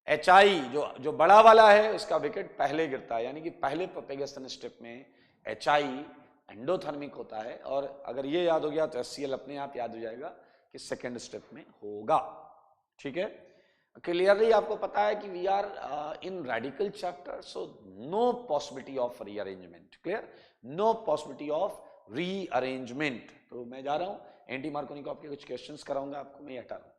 HI जो बड़ा वाला है उसका विकेट पहले गिरता है, यानी कि पहले प्रोपेगेशन स्टेप में HI एंडोथर्मिक होता है। और अगर ये याद हो गया तो HCl अपने आप याद हो जाएगा कि सेकेंड स्टेप में होगा। ठीक है, क्लियरली आपको पता है कि we are in radical chapter, so no possibility of rearrangement. Clear, no possibility of rearrangement. तो मैं जा रहा हूं, एंटी मार्कोनिकॉफ के कुछ क्वेश्चंस कराऊंगा आपको, मैं हटा रहा हूं।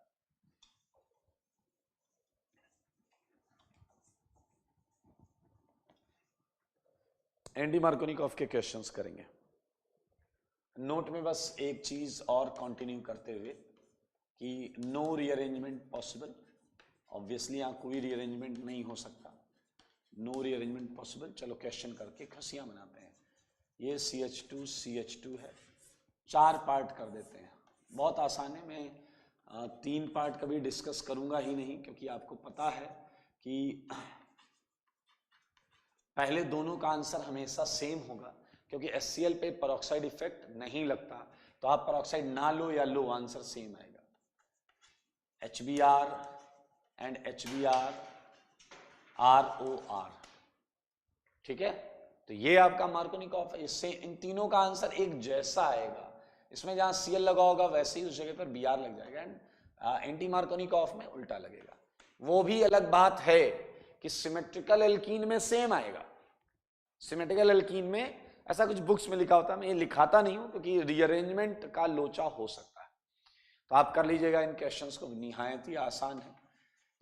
एंटी मार्कोनिकॉफ के क्वेश्चंस करेंगे। नोट में बस एक चीज और कंटिन्यू करते हुए कि नो रीअरेंजमेंट पॉसिबल, ऑब्वियसली यहां कोई रीअरेंजमेंट नहीं हो सकता, नो रीअरेंजमेंट पॉसिबल। चलो क्वेश्चन करके खुशियां मनाते हैं। ये CH2 है, 4 पार्ट कर देते हैं, बहुत आसान है। मैं 3 पार्ट कभी डिस्कस करूंगा ही नहीं, क्योंकि आपको पता है कि पहले दोनों का आंसर हमेशा सेम होगा, क्योंकि HCl पे पेरोक्साइड इफेक्ट नहीं लगता, तो आप पेरोक्साइड ना लो या लो, आंसर सेम आएगा। HBr एंड HBr ROR, ठीक है। तो ये आपका मार्कोनिकॉफ है, इससे इन तीनों का आंसर एक जैसा आएगा। इसमें जहां Cl लगा होगा वैसे ही उस जगह पर Br लग जाएगा, एंड एंटी मार्कोनिकॉफ में उल्टा लगेगा। वो भी अलग बात है कि सिमेट्रिकल एल्कीन में सेम आएगा। सिमेट्रिकल एल्कीन में ऐसा कुछ बुक्स में लिखा होता है, मैं ये लिखाता नहीं हूं क्योंकि रीअरेंजमेंट का लोचा हो सकता है। तो आप कर लीजिएगा इन क्वेश्चंस को, निहायत ही आसान है।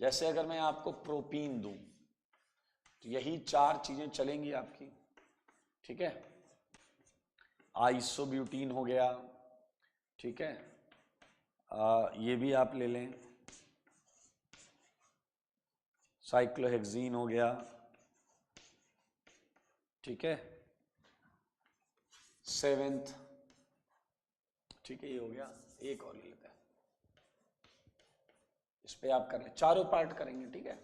जैसे अगर मैं आपको प्रोपीन दूं तो यही 4 चीजें चलेंगी आपकी, ठीक है। आइसोब्यूटीन हो गया, ठीक है, ये भी आप ले लें, साइक्लोहेक्सीन हो गया, ठीक है, 7th, ठीक है, ये हो गया। एक और ले लेते हैं, इस पे आप कर लें, चारों पार्ट करेंगे, ठीक है।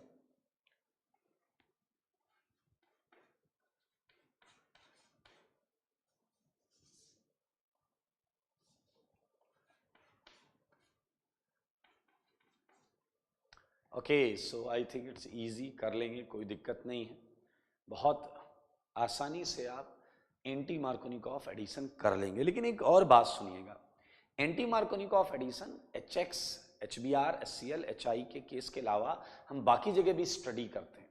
Okay, so I think it's easy, कर लेंगे, कोई दिक्कत नहीं है। बहुत आसानी से आप एंटी मार्कोनिकॉफ एडिशन कर लेंगे। लेकिन एक और बात सुनिएगा, anti Markovnikov addition HX, HBr, HCl, HI के केस के अलावा हम बाकी जगह भी स्टडी करते हैं।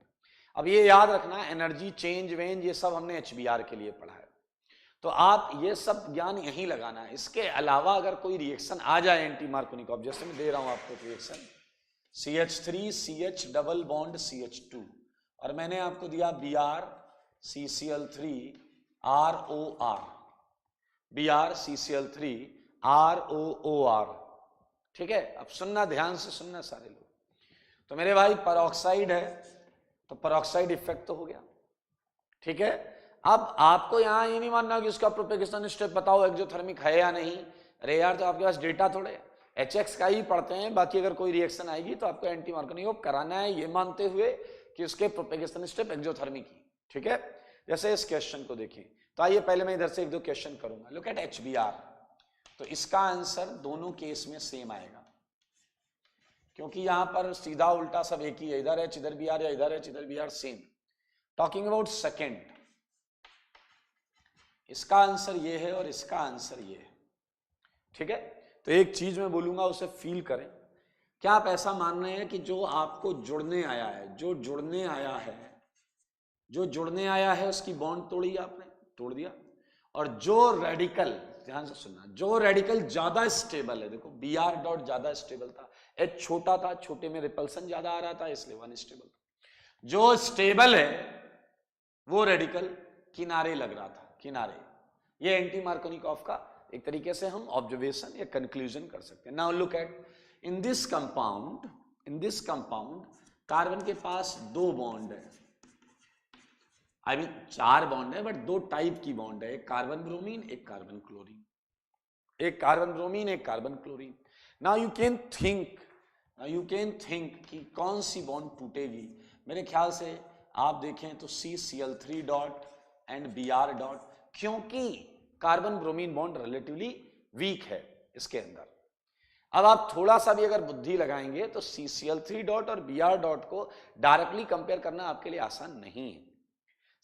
अब ये याद रखना, एनर्जी चेंज वेंज ये सब हमने HBr के लिए पढ़ा है। तो आप ये सब ज्ञान यहीं लगाना है। इसके अलावा अगर कोई रिएक्शन आ जाए एंटी मार्कोनिकॉफ, जैसे मैं दे रहा हूं आपको reaction CH3 CH double bond CH2, और मैंने आपको दिया Br CCl3 ROR, Br CCl3 ROOR, ठीक है। अब सुनना, ध्यान से सुनना सारे लोग। तो मेरे भाई परऑक्साइड है तो परऑक्साइड इफेक्ट तो हो गया, ठीक है। अब आपको यहां ये नहीं मानना कि उसका प्रोपेगेशन स्टेप बताओ एक्सोथर्मिक है या नहीं। अरे यार, तो आपके पास डेटा थोड़े HX का ही पढ़ते हैं, बाकी अगर कोई रिएक्शन आएगी तो आपको एंटी मार्कोनिकॉफ कराना है, ये मानते हुए कि उसके प्रोपेगेशन स्टेप एक्सोथर्मिक ही, ठीक है। जैसे इस क्वेश्चन को देखें, तो आइए पहले मैं इधर से एक दो क्वेश्चन करूंगा। लुक एट HBr, तो इसका आंसर दोनों केस में सेम आएगा, क्योंकि यहां पर सीधा उल्टा सब एक ही है, इधर H इधर Br या इधर H इधर Br same. Talking about second, इसका आंसर ये है और इसका आंसर ये है, ठीक है। तो एक चीज मैं बोलूंगा, उसे फील करें। क्या आप ऐसा मान रहे हैं कि जो आपको जुड़ने आया है, जो जुड़ने आया है, जो जुड़ने आया है उसकी बॉन्ड तोड़ी आपने, तोड़ दिया, और जो रेडिकल, ध्यान से सुनना, जो रेडिकल ज्यादा स्टेबल है, देखो Br डॉट ज्यादा स्टेबल था, H छोटा था, छोटे में रिपल्सन ज्यादा आ रहा था, इसलिए वन स्टेबल था। जो स्टेबल है वो रेडिकल किनारे लग रहा था, किनारे। ये एंटी मार्कोनिकॉफ का एक तरीके से हम ऑब्जर्वेशन या कंक्लूजन कर सकते हैं। Now look at in this compound, in this compound carbon के पास दो बॉन्ड है, आई मीन चार बॉन्ड है, बट दो टाइप की बॉन्ड है, एक कार्बन ब्रोमीन एक कार्बन क्लोरीन, एक कार्बन ब्रोमीन एक carbon chlorine. Now you can think, you can think कि कौन सी बॉन्ड टूटेगी। मेरे ख्याल से आप देखें तो CCl3 dot and Br dot, क्योंकि carbon bromine bond relatively weak है इसके अंदर। अब आप थोड़ा सा भी अगर बुद्धि लगाएंगे तो CCl3 डॉट और Br डॉट को डायरेक्टली कंपेयर करना आपके लिए आसान नहीं है।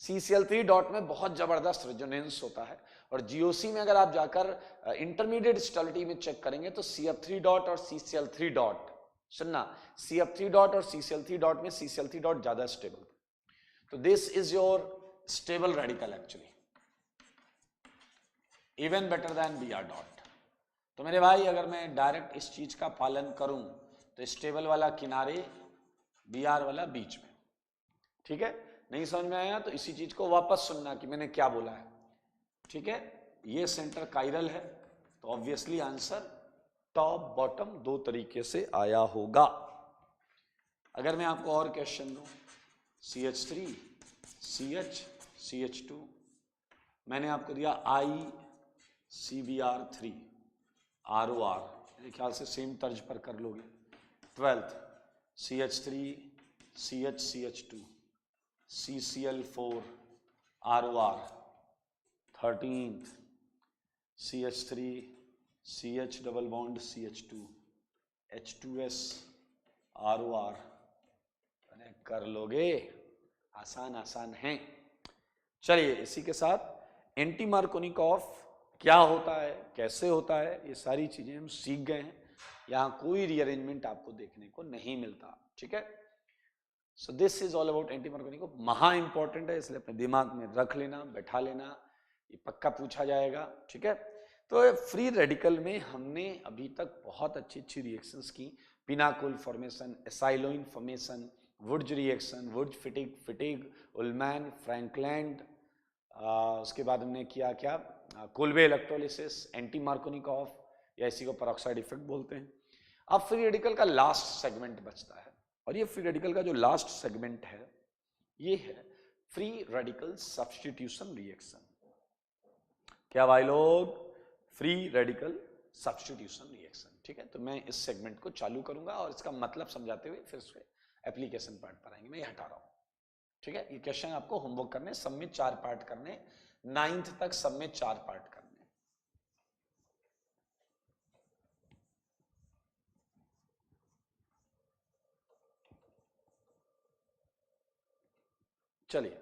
CCl3 डॉट में बहुत जबरदस्त रेजोनेंस होता है, और GOC में अगर आप जाकर इंटरमीडिएट स्टेबिलिटी में चेक करेंगे तो CF3 डॉट और CCl3 डॉट, सुनना, CF3 डॉट और CCl3 डॉट में CCl3 डॉट ज्यादा स्टेबल। तो this is your stable radical actually, even better than Br dot. तो मेरे भाई अगर मैं डायरेक्ट इस चीज का पालन करूं तो स्टेबल वाला किनारे, Br वाला बीच में, ठीक है। नहीं समझ में आया तो इसी चीज को वापस सुनना कि मैंने क्या बोला है, ठीक है। ये सेंटर कायरल है, तो ऑब्वियसली आंसर टॉप बॉटम दो तरीके से आया होगा। अगर मैं आपको और क्वेश्चन दूं, CH3 CH CH2, मैंने आपको दिया ICBr3 ROR, मेरे ख्याल से सेम तर्ज पर कर लोगे। 12th CH3 CH CH2 CCl4 ROR, 13th CH3 CH double bond CH2 H2S ROR। अरे कर लोगे, आसान आसान है। चलिए इसी के साथ एंटी मार्कोनिकॉफ क्या होता है, कैसे होता है, ये सारी चीजें हम सीख गए हैं। यहाँ कोई रीअरेंजमेंट आपको देखने को नहीं मिलता, ठीक है। So this is all about anti Markovnikov. महा इंपॉर्टेंट है, इसलिए अपने दिमाग में रख लेना, बैठा लेना, ये पक्का पूछा जाएगा, ठीक है। तो फ्री रेडिकल में हमने अभी तक बहुत अच्छी अच्छी रिएक्शंस की, pinacol formation, acyloin formation, Wurtz reaction, Wurtz Fittig, Fittig, Ullmann, Frankland, उसके बाद हमने किया क्या, कोल्बे इलेक्ट्रोलिसिस, एंटी मार्कोनिकॉफ, या इसी को पेरोक्साइड इफेक्ट बोलते हैं। अब फ्री रेडिकल का लास्ट सेगमेंट बचता है, और ये फ्री रेडिकल का जो लास्ट सेगमेंट है ये है फ्री रेडिकल सब्स्टिट्यूशन रिएक्शन। क्या भाई लोग, फ्री रेडिकल सब्स्टिट्यूशन रिएक्शन, ठीक है। तो मैं इस सेगमेंट को चालू करूंगा और इसका मतलब समझाते हुए फिर उसके एप्लीकेशन पार्ट पर आएंगे। मैं ये हटा रहा हूं, ठीक है। ये क्वेश्चन आपको होमवर्क करने, सब में 4 पार्ट करने, 9th तक सब में 4 पार्ट करने। चलिए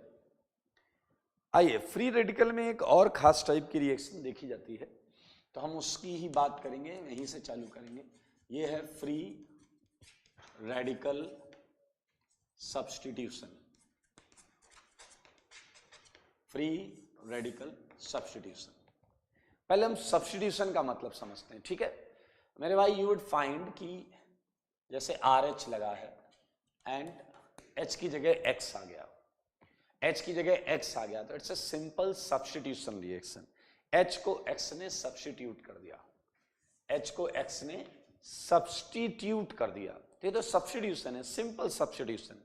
आइए, फ्री रेडिकल में एक और खास टाइप की रिएक्शन देखी जाती है, तो हम उसकी ही बात करेंगे, यहीं से चालू करेंगे। ये है free radical substitution, free radical substitution. पहले हम सब्स्टिट्यूशन का मतलब समझते हैं, ठीक है मेरे भाई। यू वुड फाइंड कि जैसे RH लगा है एंड H की जगह X आ गया, H की जगह X आ गया, तो it's a simple substitution reaction. H को X ने सब्स्टिट्यूट कर दिया, H को X ने सब्स्टिट्यूट कर दिया, तो ये तो सब्स्टिट्यूशन है, सिंपल सब्स्टिट्यूशन।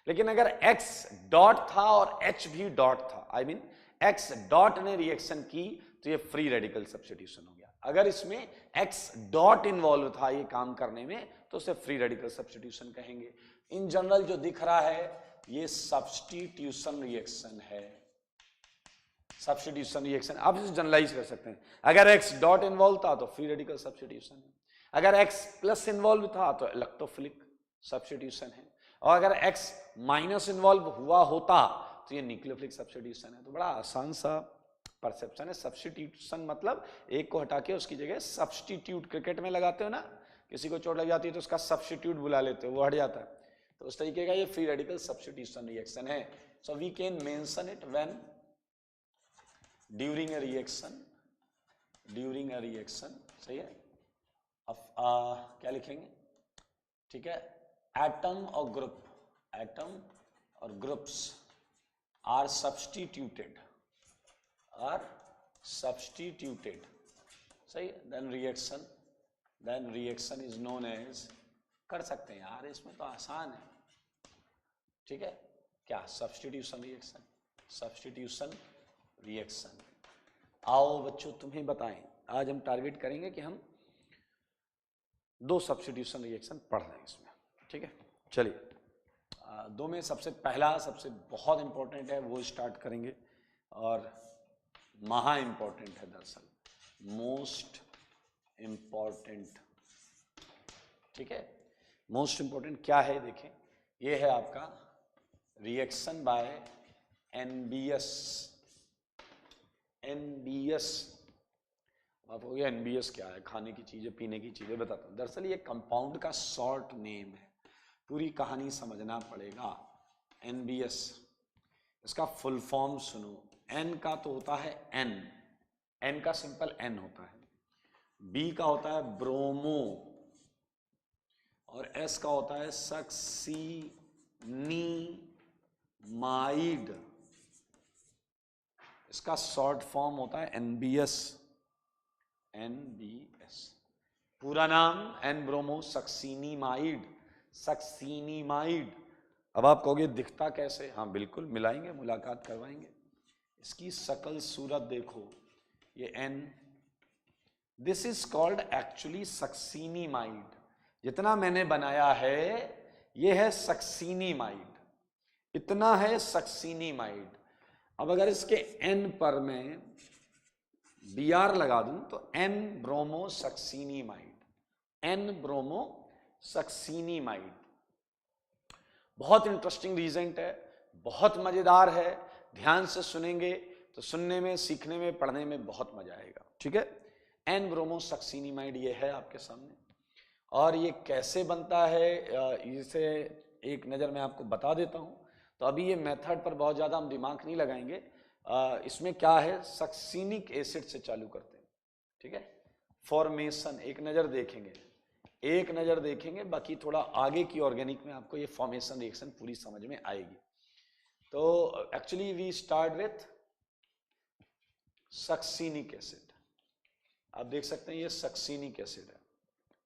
लेकिन अगर X डॉट था और H भी डॉट था, आई मीन X डॉट ने रिएक्शन की, तो ये फ्री रेडिकल सब्स्टिट्यूशन हो गया। अगर इसमें X डॉट इन्वॉल्व था ये काम करने में, तो उसे फ्री रेडिकल सब्स्टिट्यूशन कहेंगे। इन जनरल जो दिख रहा है ये सब्स्टिट्यूशन रिएक्शन है, सब्स्टिट्यूशन रिएक्शन। आप इसे जनरलाइज कर सकते हैं। अगर X डॉट इन्वॉल्व था तो फ्री रेडिकल सब्स्टिट्यूशन है, अगर X प्लस इन्वॉल्व था तो इलेक्ट्रोफिलिक सब्स्टिट्यूशन है, और अगर X माइनस इन्वॉल्व हुआ होता तो ये न्यूक्लियोफिलिक सब्स्टिट्यूशन है। तो बड़ा आसान सा परसेप्शन है। सब्स्टिट्यूशन मतलब एक को हटा के उसकी जगह सब्स्टिट्यूट, क्रिकेट में लगाते हो ना, किसी को चोट लग जाती है तो उसका सब्स्टिट्यूट बुला लेते हो, वो हट जाता है, तो उस तरीके का ये फ्री रेडिकल सब्स्टिट्यूशन रिएक्शन है। So we can mention it when during a reaction, सही है। अब क्या लिखेंगे, ठीक है, एटम और ग्रुप्स आर सब्स्टिट्यूटेड, सही है, then reaction is known as, कर सकते हैं यार, इसमें तो आसान है, ठीक है, क्या सब्स्टिट्यूशन रिएक्शन। आओ बच्चों तुम्हें बताएं, आज हम टारगेट करेंगे कि हम 2 सब्स्टिट्यूशन रिएक्शन पढ़ रहे हैं इसमें, ठीक है। चलिए 2 में सबसे पहला, सबसे बहुत इंपॉर्टेंट है वो स्टार्ट करेंगे, और महा इंपॉर्टेंट है, दरअसल मोस्ट इंपॉर्टेंट, ठीक है। मोस्ट इंपॉर्टेंट क्या है देखें, ये है आपका रिएक्शन बाय NBS। आप हो गया NBS क्या है, खाने की चीजें पीने की चीजें बताता हूं। दरअसल ये कंपाउंड का शॉर्ट नेम है, पूरी कहानी समझना पड़ेगा। NBS, इसका फुल फॉर्म सुनो। N का तो होता है N का सिंपल N होता है, B का होता है ब्रोमो, और S का होता है सक्सीनीमाइड, इसका शॉर्ट फॉर्म होता है NBS। पूरा नाम N ब्रोमो सक्सीनीमाइड। अब आप कहोगे दिखता कैसे, हाँ बिल्कुल मिलाएंगे, मुलाकात करवाएंगे। इसकी शकल सूरत देखो, ये N, this is called actually succinimide. जितना मैंने बनाया है ये है सक्सीनीमाइड, इतना है सक्सीनीमाइड। अब अगर इसके N पर मैं Br लगा दूं तो N ब्रोमो सक्सीनीमाइड। बहुत इंटरेस्टिंग रीजेंट है, बहुत मजेदार है, ध्यान से सुनेंगे तो सुनने में, सीखने में, पढ़ने में बहुत मजा आएगा, ठीक है। N ब्रोमो सक्सीनीमाइड ये है आपके सामने, और ये कैसे बनता है इसे एक नज़र मैं आपको बता देता हूं। तो अभी ये मेथड पर बहुत ज़्यादा हम दिमाग नहीं लगाएंगे। इसमें क्या है, सक्सीनिक एसिड से चालू करते हैं, ठीक है। फॉर्मेशन एक नज़र देखेंगे, बाकी थोड़ा आगे की ऑर्गेनिक में आपको ये फॉर्मेशन रिएक्शन पूरी समझ में आएगी। तो actually we start with succinic acid. आप देख सकते हैं ये सक्सीनिक एसिड है,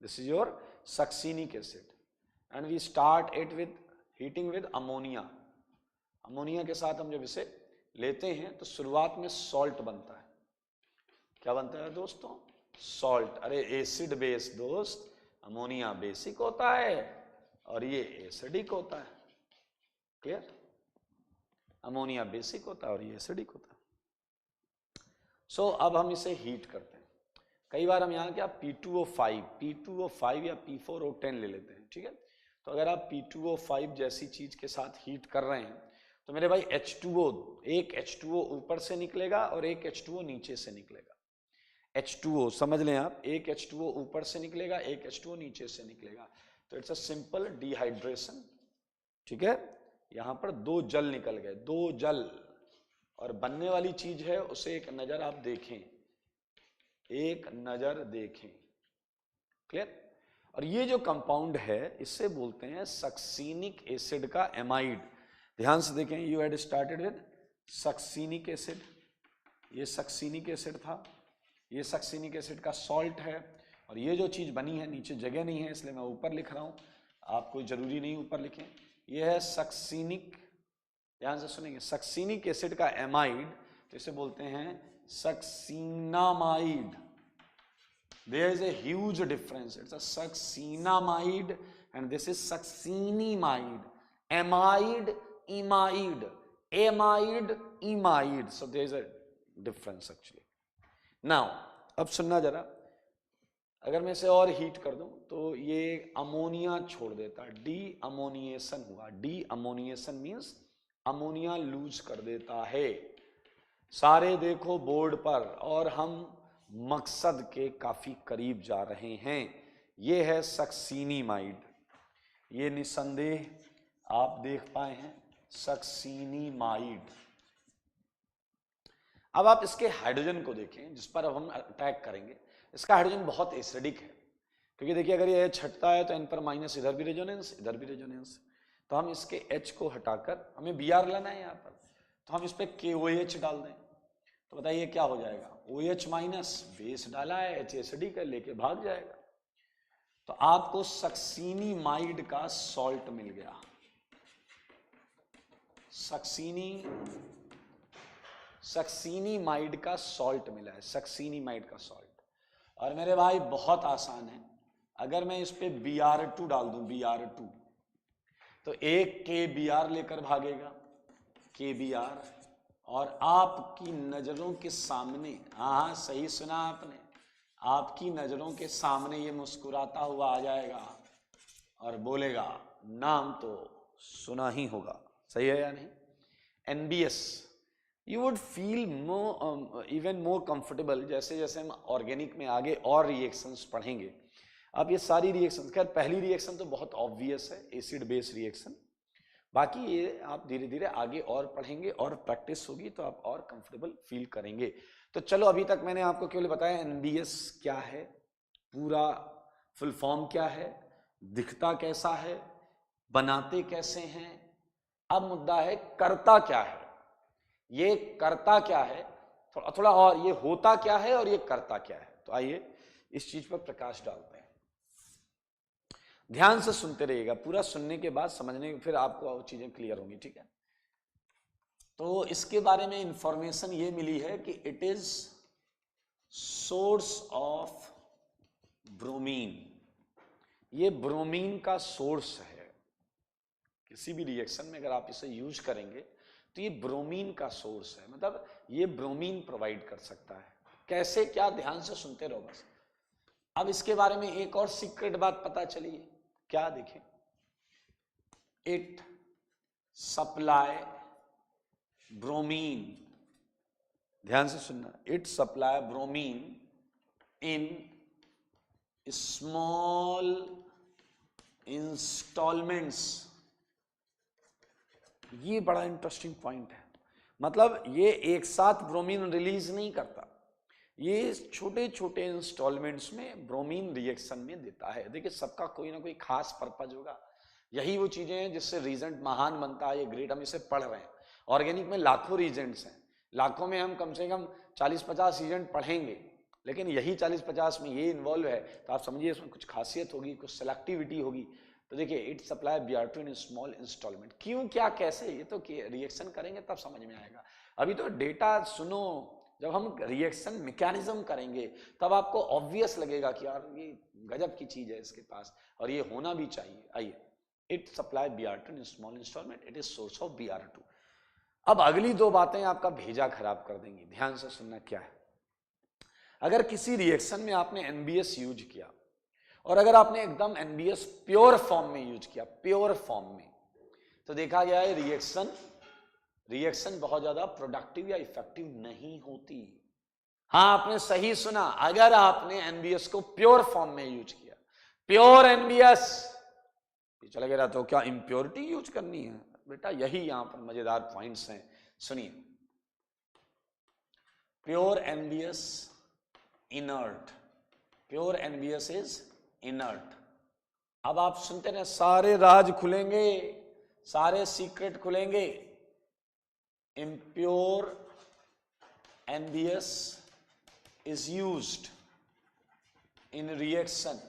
this is your succinic acid, and we start it with heating with ammonia. Ammonia के साथ हम जब इसे लेते हैं तो शुरुआत में सॉल्ट बनता है। क्या बनता है दोस्तों, सॉल्ट। अरे एसिड बेस दोस्त, अमोनिया बेसिक होता है और ये एसिडिक होता है, क्लियर। अमोनिया बेसिक होता है और ये एसिडिक होता है। सो अब हम इसे हीट करते हैं। कई बार हम यहाँ क्या P2O5 या P4O10 ले लेते हैं, ठीक है। तो अगर आप P2O5 जैसी चीज के साथ हीट कर रहे हैं तो मेरे भाई H2O, एक H2O ऊपर से निकलेगा और एक H2O नीचे से निकलेगा। H2O समझ लें आप, एक H2O ऊपर से निकलेगा, एक H2O नीचे से निकलेगा, तो इट्स अ सिंपल डिहाइड्रेशन, ठीक है। यहां पर 2 जल निकल गए, 2 जल, और बनने वाली चीज है उसे एक नजर आप देखें, एक नजर देखें। क्लियर? और ये जो कंपाउंड है इसे बोलते हैं सक्सीनिक एसिड का एमाइड। ध्यान से देखें, you had started with succinic acid, ये सक्सीनिक एसिड था, ये सक्सीनिक एसिड का सॉल्ट है, और ये जो चीज बनी है, नीचे जगह नहीं है इसलिए मैं ऊपर लिख रहा हूं, आपको जरूरी नहीं ऊपर लिखें, ये है सक्सीनिक, ध्यान से सुनेंगे, सक्सीनिक एसिड का एमाइड, तो इसे बोलते हैं सक्सीनामाइड। There is a huge difference. It's a succinamide and this is succinimide. Amide, imide, amide, imide. So there is a difference actually. Now, अब सुनना जरा, अगर मैं इसे और हीट कर दूं तो ये अमोनिया छोड़ देता, डी अमोनिएशन हुआ। डी अमोनिएशन मीन्स अमोनिया लूज कर देता है। सारे देखो बोर्ड पर, और हम मकसद के काफी करीब जा रहे हैं। ये है सक्सीनीमाइड, ये निसंदेह आप देख पाए हैं सक्सीनीमाइड। अब आप इसके हाइड्रोजन को देखें जिस पर अब हम अटैक करेंगे। इसका हाइड्रोजन बहुत एसिडिक है, क्योंकि देखिए अगर ये H हटता है तो N पर माइनस, इधर भी रेजोनेंस, इधर भी रेजोनेंस, तो हम इसके H को हटाकर, हमें Br लेना है यहाँ पर, तो हम इस पर KOH डाल दें, तो बताइए क्या हो जाएगा, OH माइनस, बेस डाला है, H एसिडिक है, लेके भाग जाएगा। तो आपको सक्सीनीमाइड का सॉल्ट मिल गया, सक्सीनीमाइड का सॉल्ट मिला है, सक्सीनीमाइड का सॉल्ट। और मेरे भाई बहुत आसान है, अगर मैं इस पे Br2 डाल दूं, Br2, तो एक KBr लेकर भागेगा, KBr, और आपकी नजरों के सामने, हाँ सही सुना आपने, आपकी नजरों के सामने ये मुस्कुराता हुआ आ जाएगा और बोलेगा, नाम तो सुना ही होगा, सही है या नहीं, NBS। You would feel even more comfortable जैसे जैसे हम ऑर्गेनिक में आगे और रिएक्शंस पढ़ेंगे। अब ये सारी रिएक्शंस, खैर पहली रिएक्शन तो बहुत ऑब्वियस है, एसिड बेस रिएक्शन, बाकी ये आप धीरे धीरे आगे और पढ़ेंगे और प्रैक्टिस होगी तो आप और कंफर्टेबल फील करेंगे। तो चलो, अभी तक मैंने आपको केवल बताया NBS क्या है, पूरा फुल फॉर्म क्या है, दिखता कैसा है, बनाते कैसे हैं। अब मुद्दा है करता क्या है, ये करता क्या है, थोड़ा और, ये होता क्या है और ये करता क्या है। तो आइए इस चीज पर प्रकाश डालते हैं। ध्यान से सुनते रहिएगा, पूरा सुनने के बाद समझने फिर आपको चीजें क्लियर होंगी, ठीक है। तो इसके बारे में इंफॉर्मेशन ये मिली है कि it is source of bromine, ये ब्रोमीन का सोर्स है। किसी भी रिएक्शन में अगर आप इसे यूज करेंगे तो ये ब्रोमीन का सोर्स है, मतलब ये ब्रोमीन प्रोवाइड कर सकता है। कैसे, क्या, ध्यान से सुनते रहो बस। अब इसके बारे में एक और सीक्रेट बात पता चली है, क्या देखें, इट सप्लाई ब्रोमीन, ध्यान से सुनना, it supply bromine in small installments. ये बड़ा इंटरेस्टिंग पॉइंट है, मतलब ये एक साथ ब्रोमीन रिलीज नहीं करता, ये छोटे छोटे इंस्टॉलमेंट्स में ब्रोमीन रिएक्शन में देता है। देखिए सबका कोई ना कोई खास पर्पज होगा, यही वो चीजें हैं जिससे रीजेंट महान बनता है, ये ग्रेट, हम इसे पढ़ रहे हैं। ऑर्गेनिक में लाखों रीजेंट्स हैं, लाखों में हम कम से कम 40-50 रीजेंट पढ़ेंगे, लेकिन यही 40-50 में ये इन्वॉल्व है, तो आप समझिए इसमें कुछ खासियत होगी, कुछ सेलेक्टिविटी होगी। तो देखिए it supply Br2 in small installment, क्यों, क्या, कैसे, ये तो रिएक्शन करेंगे तब समझ में आएगा। अभी तो डेटा सुनो, जब हम रिएक्शन मैकेनिज्म करेंगे तब आपको ऑब्वियस लगेगा कि यार ये गजब की चीज है इसके पास, और ये होना भी चाहिए। आइए, it supply Br2 in small installment, it is source of Br2। अब अगली दो बातें आपका भेजा खराब कर देंगी, ध्यान से सुनना क्या है। अगर किसी रिएक्शन में आपने NBS यूज किया, और अगर आपने एकदम NBS प्योर फॉर्म में यूज किया, प्योर फॉर्म में, तो देखा गया है रिएक्शन बहुत ज्यादा प्रोडक्टिव या इफेक्टिव नहीं होती। हाँ आपने सही सुना, अगर आपने NBS को प्योर फॉर्म में यूज किया, प्योर NBS, चला गया तो क्या इम्प्योरिटी यूज करनी है बेटा, यही यहां पर मजेदार पॉइंट्स हैं, सुनिए। Pure NBS inert, pure NBS is inert. अब आप सुनते ना, सारे राज खुलेंगे, सारे सीक्रेट खुलेंगे। Impure NBS is used in reaction.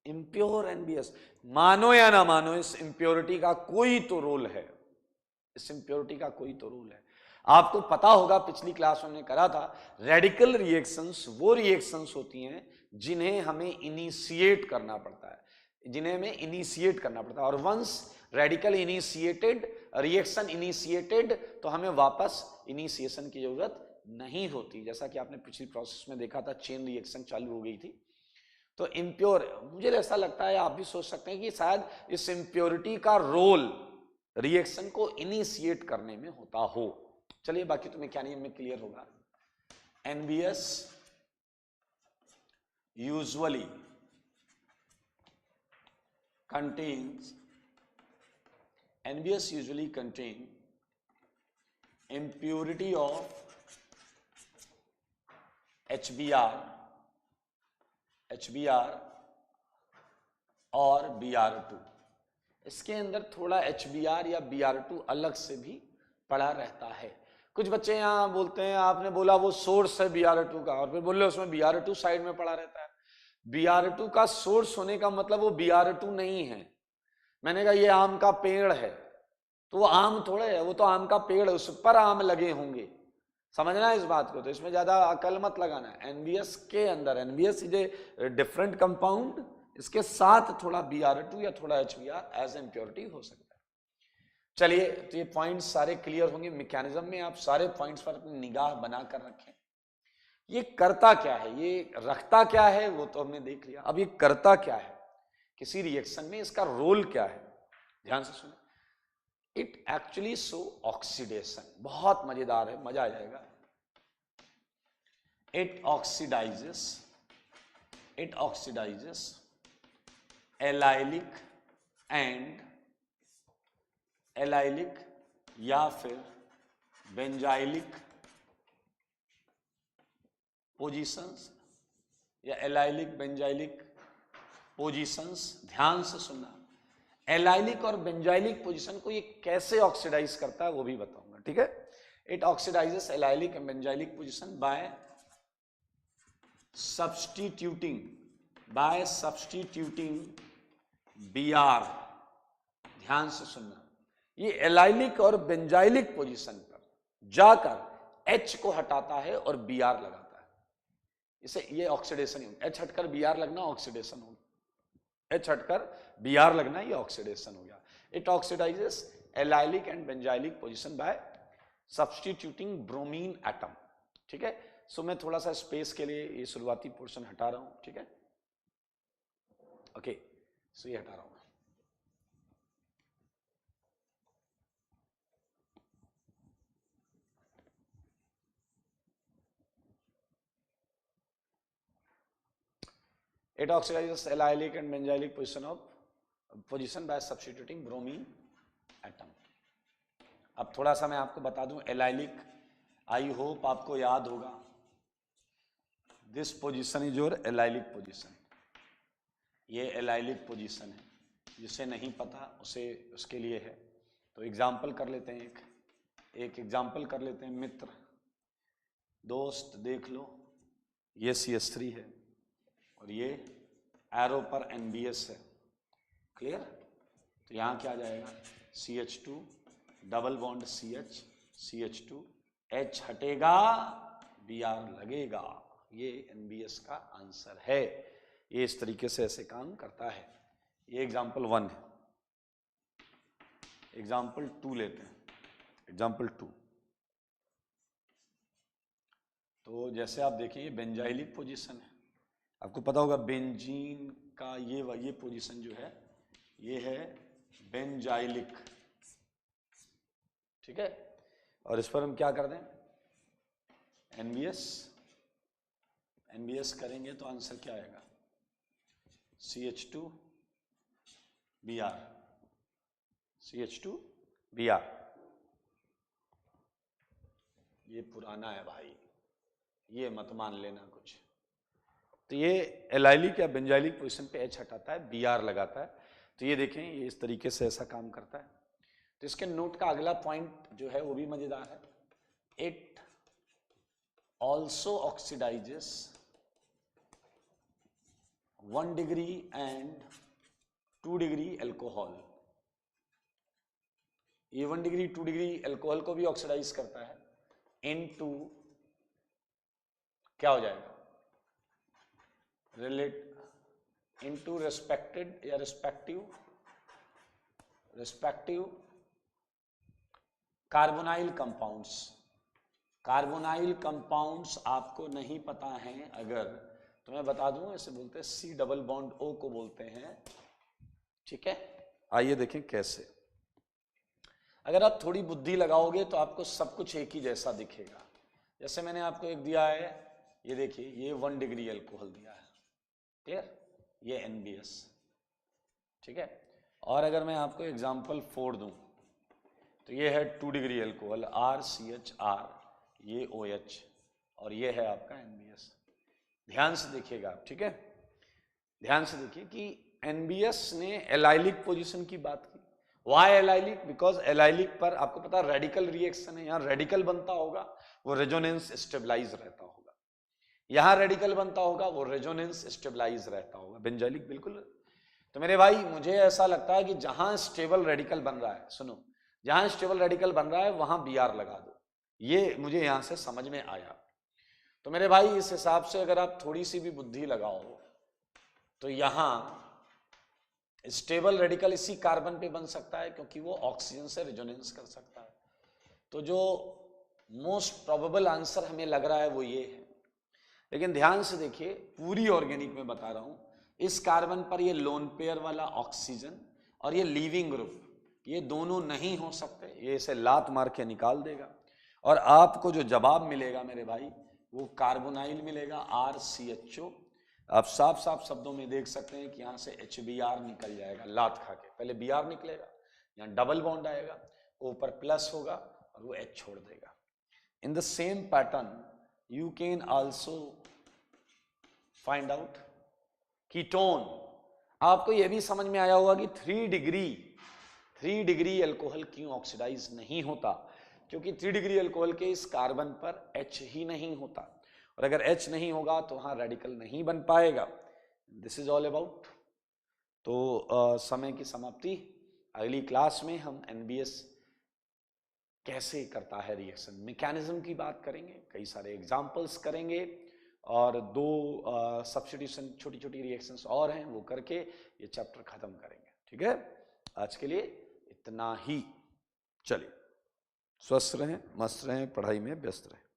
Impure NBS, मानो या ना मानो, इस इम्प्योरिटी का कोई तो रोल है, इस इम्प्योरिटी का कोई तो रोल है। आपको पता होगा, पिछली क्लास में करा था, रेडिकल रिएक्शंस वो रिएक्शंस होती हैं जिन्हें हमें इनिशिएट करना पड़ता है, जिन्हें हमें इनिशिएट करना पड़ता है। और once radical initiated, reaction initiated, तो हमें वापस इनिशिएशन की जरूरत नहीं होती। जैसा कि आपने पिछली प्रोसेस में देखा था, चेन रिएक्शन चालू हो गई थी। तो इम्प्योर, मुझे ऐसा लगता है, आप भी सोच सकते हैं कि शायद इस इम्प्योरिटी का रोल रिएक्शन को इनिशिएट करने में होता हो। चलिए, बाकी तो मैकेनिज्म में क्लियर होगा। NBS usually contains, NBS usually contain impurity of HBr और Br2। इसके अंदर थोड़ा HBr या Br2 अलग से भी पड़ा रहता है। कुछ बच्चे यहाँ बोलते हैं, आपने बोला वो सोर्स है Br2 का, और फिर बोले उसमें Br2 साइड में पड़ा रहता है। Br2 का सोर्स होने का मतलब वो Br2 नहीं है। मैंने कहा ये आम का पेड़ है, तो वो आम थोड़े है, वो तो आम का पेड़ है, उस पर आम लगे होंगे। समझना इस बात को, तो इसमें ज्यादा अकल मत लगाना। एनबीएस के अंदर, NBS is a different compound, इसके साथ थोड़ा Br2 या थोड़ा HBr एज इम्प्योरिटी हो सकता है। चलिए, तो ये पॉइंट्स सारे क्लियर होंगे। मैकेनिज्म में आप सारे पॉइंट्स पर अपनी निगाह बनाकर रखें। ये करता क्या है, ये रखता क्या है, वो तो हमने देख लिया। अब ये करता क्या है किसी रिएक्शन में, इसका रोल क्या है, ध्यान से सुने। It actually show oxidation. बहुत मजेदार है, मजा आ जाएगा। इट ऑक्सीडाइजेस एलाइलिक या फिर बेंजाइलिक पोजीशंस या एलाइलिक बेंजाइलिक पोजीशंस। ध्यान से सुनना, एलाइलिक और बेंजाइलिक पोजीशन को ये कैसे ऑक्सीडाइज करता है वो भी बताऊंगा, ठीक है। It oxidises allylic and benzylic position by substituting Br। ध्यान से सुनना, ये एलाइलिक और बेंजाइलिक पोजीशन पर जाकर H को हटाता है और Br लगाता है। इसे ये ऑक्सीडेशन ही, H हटकर Br लगना ऑक्सीडेशन होगा, H हटकर Br लगना ये ऑक्सीडेशन हो गया। It oxidises allylic and benzylic position by substituting bromine atom, ठीक है। सो मैं थोड़ा सा स्पेस के लिए ये शुरुआती पोर्शन हटा रहा हूं, ठीक है। ओके, सो ये हटा रहा हूं। It oxidizes allylic and benzylic position by substituting bromine atom। अब थोड़ा सा मैं आपको बता दूं, एलाइलिक, आई होप आपको याद होगा, this position is your allylic position. ये एलाइलिक पोजीशन है, जिसे नहीं पता उसे उसके लिए है। तो एग्जाम्पल कर लेते हैं, एक एग्जाम्पल कर लेते हैं। मित्र, दोस्त, देख लो, ये CH3 है और ये एरो पर NBS है, क्लियर। तो यहां क्या जाएगा, CH2 double bond CH2, H हटेगा, Br लगेगा। ये NBS का आंसर है। ये इस तरीके से ऐसे काम करता है। ये एग्जाम्पल 1 है। एग्जाम्पल 2 लेते हैं। एग्जाम्पल 2, तो जैसे आप देखिए, ये बेंजाइलिक पोजीशन है। आपको पता होगा बेंजीन का ये पोजीशन जो है, ये है बेंजाइलिक, ठीक है। और इस पर हम क्या कर दें, NBS करेंगे तो आंसर क्या आएगा, CH2 Br। ये पुराना है भाई, ये मत मान लेना कुछ। तो ये एलाइलिक या बेंजाइलिक पोजीशन पे H हटाता है, Br लगाता है। तो ये देखें, ये इस तरीके से ऐसा काम करता है। तो इसके नोट का अगला पॉइंट जो है वो भी मजेदार है। It also oxidises 1 degree and 2 degree alcohol. ये 1 डिग्री 2 डिग्री एल्कोहल को भी ऑक्सीडाइज करता है इनटू, क्या हो जाएगा, रिलेट इनटू रेस्पेक्टेड या respective carbonyl compounds. Carbonyl compounds आपको नहीं पता हैं अगर, तो मैं बता दूं, इसे बोलते हैं C डबल बॉन्ड O को बोलते हैं, ठीक है। आइए देखें कैसे। अगर आप थोड़ी बुद्धि लगाओगे तो आपको सब कुछ एक ही जैसा दिखेगा। जैसे मैंने आपको एक दिया है, ये देखिए, ये 1 डिग्री अल्कोहल दिया है, क्लियर, ये NBS, ठीक है। और अगर मैं आपको एग्जांपल 4 दूं तो ये है 2 डिग्री अल्कोहल RCHR, ये OH, और ये है आपका NBS। ध्यान से देखिएगा आप, ठीक है, ध्यान से देखिए कि NBS ने एलाइलिक पोजीशन की बात की। Y allylic? बिकॉज एलाइलिक पर आपको पता रेडिकल रिएक्शन है, यहां रेडिकल बनता होगा, वो रेजोनेंस स्टेबलाइज रहता होगा। यहां रेडिकल बनता होगा, वो रेजोनेंस स्टेबलाइज रहता होगा। बेंजाइलिक बिल्कुल। तो मेरे भाई, मुझे ऐसा लगता है कि जहां स्टेबल रेडिकल बन रहा है, सुनो, जहां स्टेबल रेडिकल बन रहा है वहां Br लगा दो। ये मुझे यहां से समझ में आया। तो मेरे भाई, इस हिसाब से अगर आप थोड़ी सी भी बुद्धि लगाओ तो यहां स्टेबल रेडिकल इसी कार्बन पे बन सकता है, क्योंकि वो ऑक्सीजन से रेजोनेंस कर सकता है। तो जो मोस्ट प्रोबेबल आंसर हमें लग रहा है वो ये है। लेकिन ध्यान से देखिए, पूरी ऑर्गेनिक में बता रहा हूं, इस कार्बन पर ये लोन पेयर वाला ऑक्सीजन और ये लीविंग ग्रुप, ये दोनों नहीं हो सकते। ये इसे लात मार के निकाल देगा और आपको जो जवाब मिलेगा मेरे भाई, वो कार्बोनाइल मिलेगा, RCHO। आप साफ साफ शब्दों में देख सकते हैं कि यहां से HBr निकल जाएगा लात खा के। पहले Br निकलेगा, यहां डबल बॉन्ड आएगा, ऊपर प्लस होगा और वो H छोड़ देगा। In the same pattern you can also find out ketone. आपको यह भी समझ में आया होगा कि 3 डिग्री अल्कोहल क्यों ऑक्सीडाइज नहीं होता, क्योंकि 3 डिग्री अल्कोहल के इस कार्बन पर H ही नहीं होता, और अगर H नहीं होगा तो वहां रेडिकल नहीं बन पाएगा। This is all about. तो समय की समाप्ति। अगली क्लास में हम NBS कैसे करता है रिएक्शन, मैकेनिज्म की बात करेंगे, कई सारे एग्जाम्पल्स करेंगे, और 2 सब्स्टिट्यूशन छोटी छोटी रिएक्शंस और हैं, वो करके ये चैप्टर खत्म करेंगे। ठीक है, आज के लिए इतना ही। चलिए, स्वस्थ रहें, मस्त रहें, पढ़ाई में व्यस्त रहें।